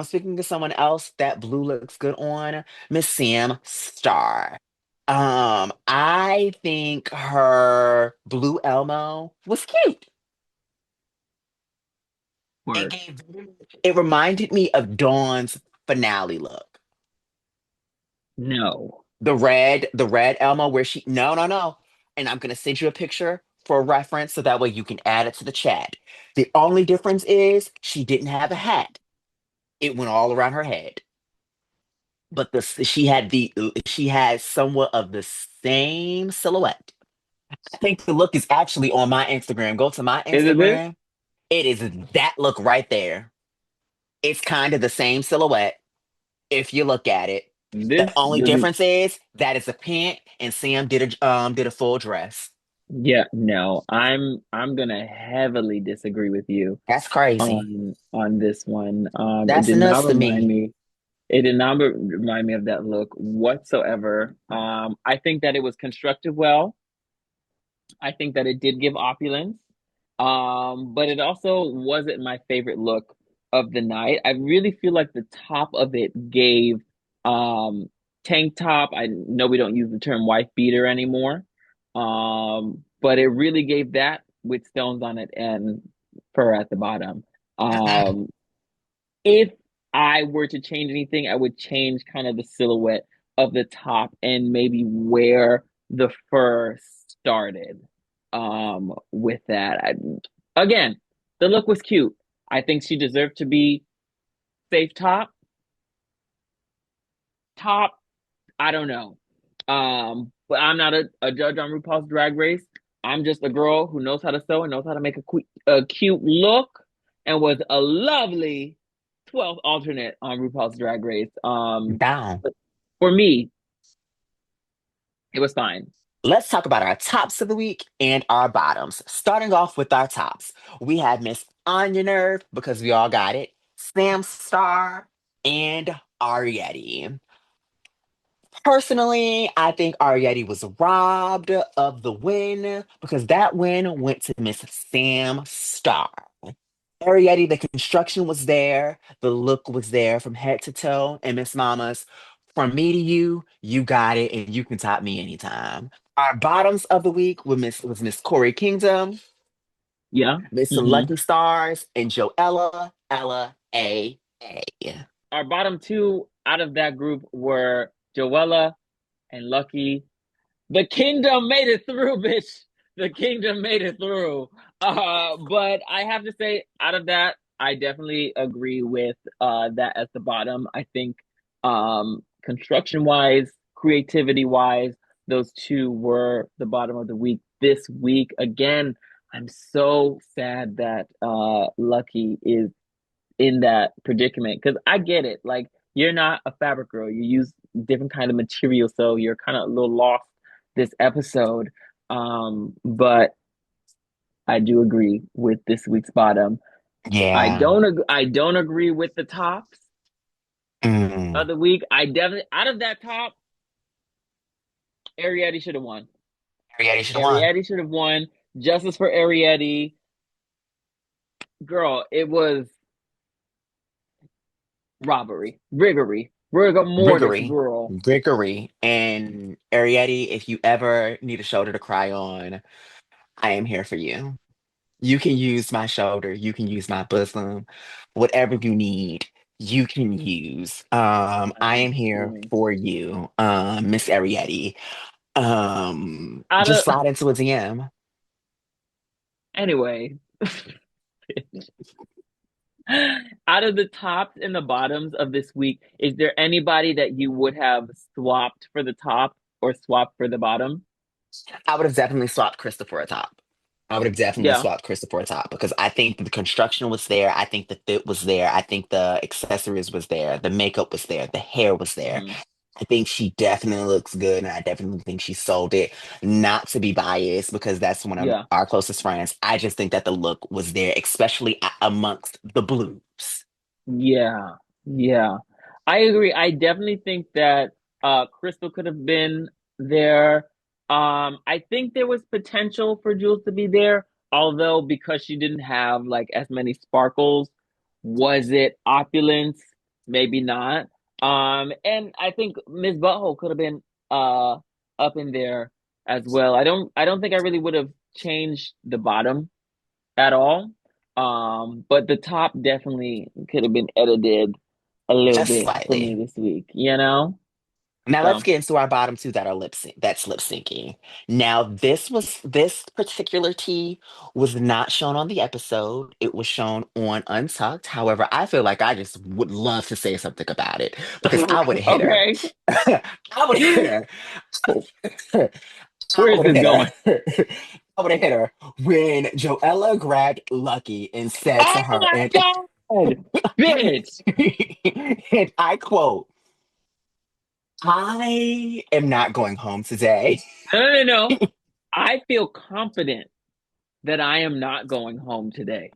Speaking of someone else that blue looks good on, Miss Sam Star. I think her blue Elmo was cute. It Or gave, it reminded me of Dawn's finale look. no, The red Elmo where she no no no. And I'm gonna send you a picture for reference so that way you can add it to the chat. The only difference is she didn't have a hat. It went all around her head. But she had somewhat of the same silhouette. I think the look is actually on my Instagram. Go to my is it this? Instagram. It is that look right there. It's kind of the same silhouette if you look at it. The This only doesn't. difference is that it's a pant and Sam did a full dress. Yeah, no, I'm gonna heavily disagree with you That's crazy. on this one. It That's did not nuts to remind me. me. It did not remind me of that look whatsoever. I think that it was constructed well. I think that it did give opulence. But it also wasn't my favorite look of the night. I really feel like the top of it gave um tank top. I know we don't use the term wife beater anymore. But it really gave that with stones on it and fur at the bottom. Um, if I were to change anything, I would change kind of the silhouette of the top and maybe where the fur started. With that, again, the look was cute. I think she deserved to be safe top. Top, I don't know. But I'm not a judge on RuPaul's Drag Race. I'm just a girl who knows how to sew and knows how to make a cute look, and was a lovely 12th alternate on RuPaul's Drag Race. Down. But for me, it was fine. Let's talk about our tops of the week and our bottoms. Starting off with our tops, we had Miss Anya Nerve because we all got it, Sam Star, and Arietti. Personally, I think Arietti was robbed of the win because that win went to Miss Sam Star. Arietti, the construction was there, the look was there from head to toe, and Miss Mamas, from me to you, you got it, and you can top me anytime. Our bottoms of the week was Miss Corey Kingdom, Yeah. Miss Hmm. Lucky Stars, and Joella Ella A. Our bottom two out of that group were Joella and Lucky. The kingdom made it through, bitch. The kingdom made it through. But I have to say, out of that, I definitely agree with that as the bottom. I think construction wise, creativity wise, those two were the bottom of the week this week. Again, I'm so sad that Lucky is in that predicament because I get it. Like, you're not a fabric girl. You use different kind of material, so you're kind of a little lost this episode. But I do agree with this week's bottom. Yeah. I don't agree with the tops Mm. of the week. I definitely out of that top, Arietti should have won. Ariete should have won. Arietti should have won. Justice for Arietti. Girl, it was robbery, rigor mortis, Riggory. girl. Riggory. And Ariete, if you ever need a shoulder to cry on, I am here for you. You can use my shoulder, you can use my bosom, whatever you need, you can use. I am I'm here screaming. for you, Miss Ariete. Out Just of slide into a DM. anyway, out of the tops and the bottoms of this week, is there anybody that you would have swapped for the top or swapped for the bottom? I would have definitely swapped Krista for a top. I would have definitely Yeah. swapped Krista for a top because I think the construction was there. I think the fit was there. I think the accessories was there. The makeup was there. The hair was there. Mhm. I think she definitely looks good, and I definitely think she sold it. Not to be biased, because that's one of Yeah. our closest friends. I just think that the look was there, especially amongst the blues. Yeah, yeah. I agree. I definitely think that Crystal could have been there. I think there was potential for Jules to be there, although because she didn't have like as many sparkles, was it opulence? Maybe not. And I think Miss Butthole could have been up in there as well. I don't think I really would have changed the bottom at all. But the top definitely could have been edited a little Just bit for me slightly. this week, you know? Now let's So, get into our bottom two that are lip sync. That's lip syncing. Now this particular tea was not shown on the episode. It was shown on Untucked. However, I feel like I just would love to say something about it because I would have hit her. okay. I would have hit her. I Where is would have this hit going? her. I would have hit her when Joella grabbed Lucky and said to Oh her, my God, bitch. and I quote, I am not going home today. No, no, no, no. I feel confident that I am not going home today.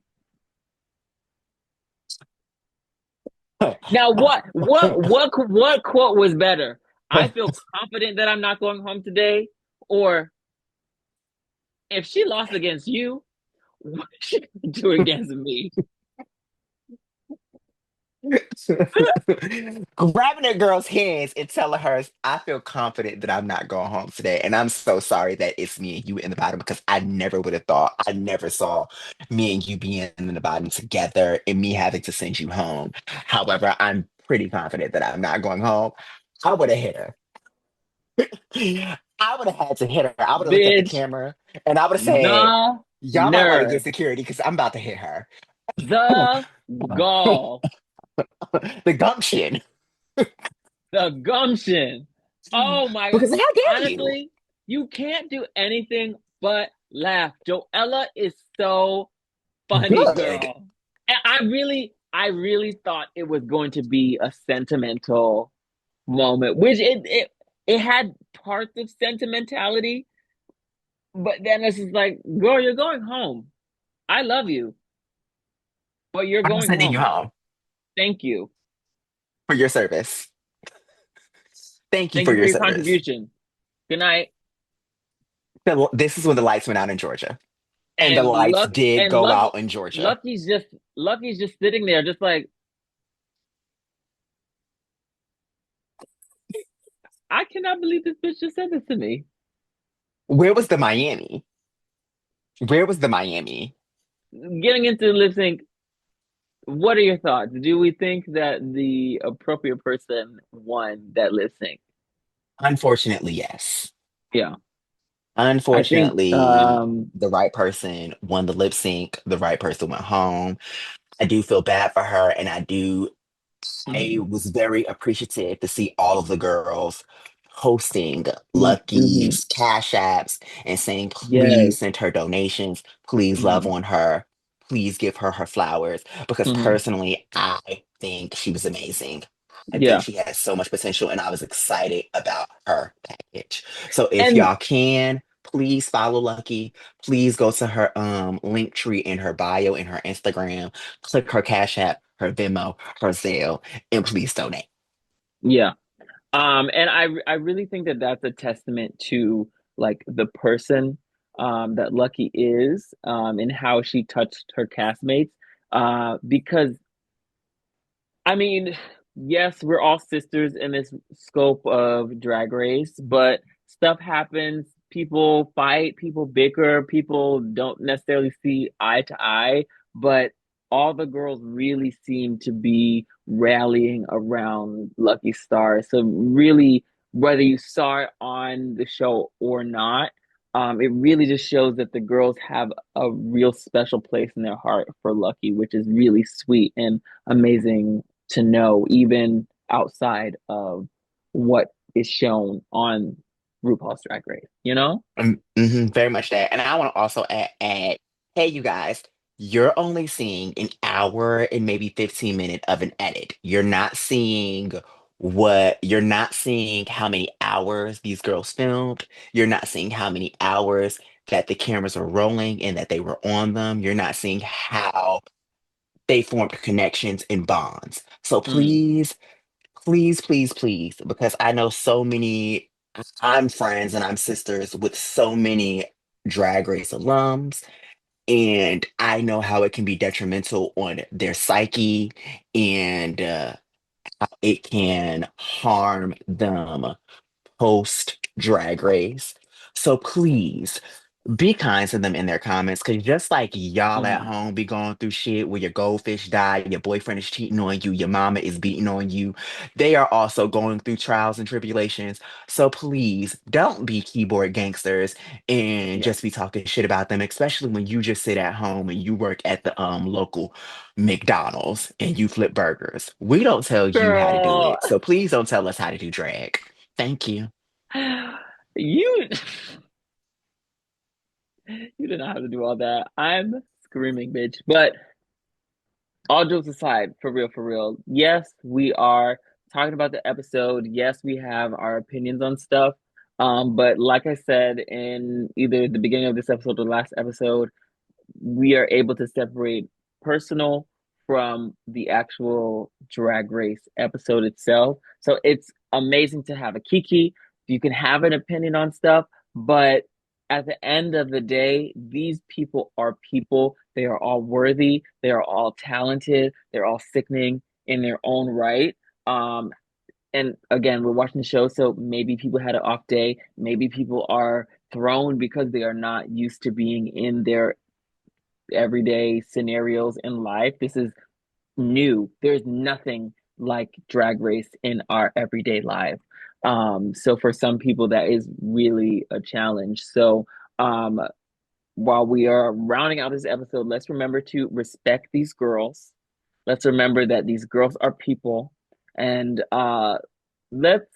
Now, what quote was better? I feel confident that I'm not going home today, or if she lost against you, what is she gonna do against me? Grabbing a girl's hands and telling her, I feel confident that I'm not going home today. And I'm so sorry that it's me and you in the bottom because I never would have thought, I never saw me and you being in the bottom together and me having to send you home. However, I'm pretty confident that I'm not going home. I would have hit her. I would have had to hit her. I would have looked at the Bitch, camera and I would have said, the y'all might want to get nerve, security because I'm about to hit her. the gall, The gumption. the gumption. Oh my God. Because how dare you? Honestly, you can't do anything but laugh. Joella is so funny, Good. girl. And I really thought it was going to be a sentimental moment, which it had parts of sentimentality, but then it's just like, girl, you're going home. I love you, but you're I'm going sending you home. home Thank you. for your service. Thank you Thank for you for your your service. contribution. Good night. This is when the lights went out in Georgia. And the And lights luck did and go luck out in Georgia. Lucky's just sitting there just like, I cannot believe this bitch just said this to me. Where was the Miami? Where was the Miami? Getting into lip sync, what are your thoughts? Do we think that the appropriate person won that lip sync? Unfortunately, yes. Yeah. I think Unfortunately, the right person won the lip sync. The right person went home. I do feel bad for her, and I mhm, was very appreciative to see all of the girls posting mhm. Lucky's Cash Apps and saying, Yes. please send her donations, please love Mhm, on her, please give her her flowers. Because mhm. personally, I think she was amazing. I think Yeah. she has so much potential, and I was excited about her package. So if And y'all can, please follow Lucky. Please go to her link tree in her bio in her Instagram. Click her Cash App, her Venmo, her Zelle, and please donate. yeah. And I really think that that's a testament to like the person that Lucky is and how she touched her castmates. Because I mean, yes, we're all sisters in this scope of Drag Race, but stuff happens. People fight, people bicker, people don't necessarily see eye to eye, but all the girls really seem to be rallying around Lucky Star. So really, whether you saw it on the show or not, it really just shows that the girls have a real special place in their heart for Lucky, which is really sweet and amazing to know, even outside of what is shown on RuPaul's Drag Race, you know? Very much that. And I want to also add, hey, you guys, you're only seeing an hour and maybe 15 minutes of an edit. You're not seeing how many hours these girls filmed. You're not seeing how many hours that the cameras were rolling and that they were on them. You're not seeing how they formed connections and bonds. So Mm, please, please, please, please, because I know so many, I'm friends and I'm sisters with so many Drag Race alums, and I know how it can be detrimental on their psyche and how it can harm them post Drag Race. So please be kind to them in their comments because just like y'all at mm. home be going through shit where your goldfish died, your boyfriend is cheating on you, your mama is beating on you, they are also going through trials and tribulations. So please don't be keyboard gangsters and Yeah. just be talking shit about them, especially when you just sit at home and you work at the local McDonald's and you flip burgers. We don't tell you how to do Girl, it. So please don't tell us how to do drag. Thank you. you you didn't have to do all that. I'm screaming, bitch. But all jokes aside, for real. Yes, we are talking about the episode. Yes, we have our opinions on stuff. But like I said in either the beginning of this episode or the last episode, we are able to separate personal from the actual drag race episode itself. So it's amazing to have a Kiki. You can have an opinion on stuff, but at the end of the day, these people are people. They are all worthy. They are all talented. They're all sickening in their own right. Um, and again, we're watching the show, so maybe people had an off day. Maybe people are thrown because they are not used to being in their everyday scenarios in life. This is new. There's nothing like drag race in our everyday life. So for some people, that is really a challenge. So um, while we are rounding out this episode, let's remember to respect these girls. Let's remember that these girls are people, and let's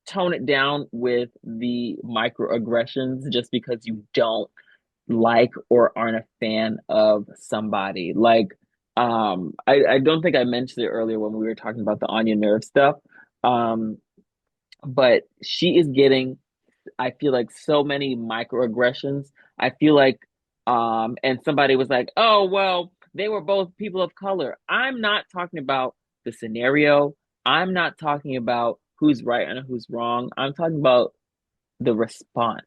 tone it down with the microaggressions just because you don't like or aren't a fan of somebody. Like, I don't think I mentioned it earlier when we were talking about the Anya Nerve stuff. Um, but she is getting, I feel like, so many microaggressions. I feel like, and somebody was like, oh, well, they were both people of color. I'm not talking about the scenario. I'm not talking about who's right and who's wrong. I'm talking about the response.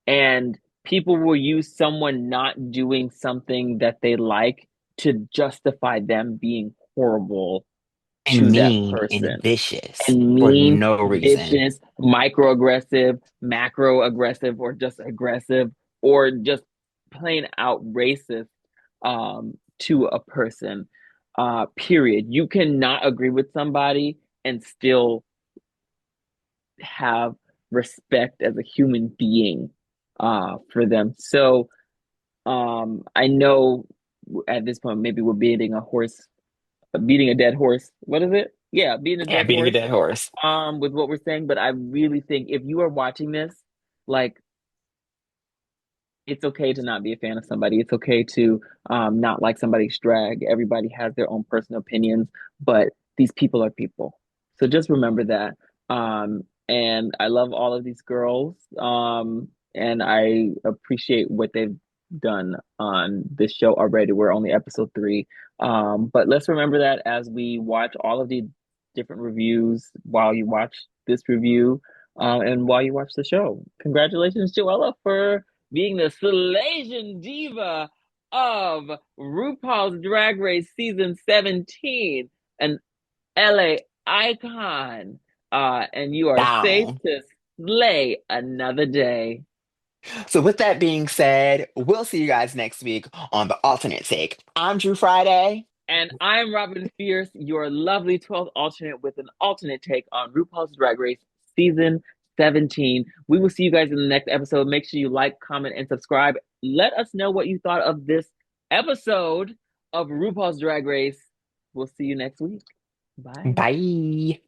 And people will use someone not doing something that they like to justify them being horrible And to that mean and person. vicious And for mean, no reason. vicious, microaggressive, macro aggressive, or just aggressive, or just plain out racist to a person. Period. You cannot agree with somebody and still have respect as a human being for them. So I know at this point maybe we're beating a dead horse. What is it? Yeah, beating a Yeah, dead beating a horse dead horse. with what we're saying, but I really think if you are watching this, like it's okay to not be a fan of somebody. It's okay to not like somebody's drag. Everybody has their own personal opinions, but these people are people. So just remember that. And I love all of these girls. And I appreciate what they've done on this show already. We're only episode 3. But let's remember that as we watch all of the different reviews while you watch this review, and while you watch the show. Congratulations, Joella, for being the Salasian diva of RuPaul's Drag Race season 17. And LA icon. And you are safe Down. to slay another day. So with that being said, we'll see you guys next week on the alternate take. I'm Drew Friday. And I'm Robin Fierce, your lovely 12th alternate with an alternate take on RuPaul's Drag Race season 17. We will see you guys in the next episode. Make sure you like, comment, and subscribe. Let us know what you thought of this episode of RuPaul's Drag Race. We'll see you next week. Bye. Bye.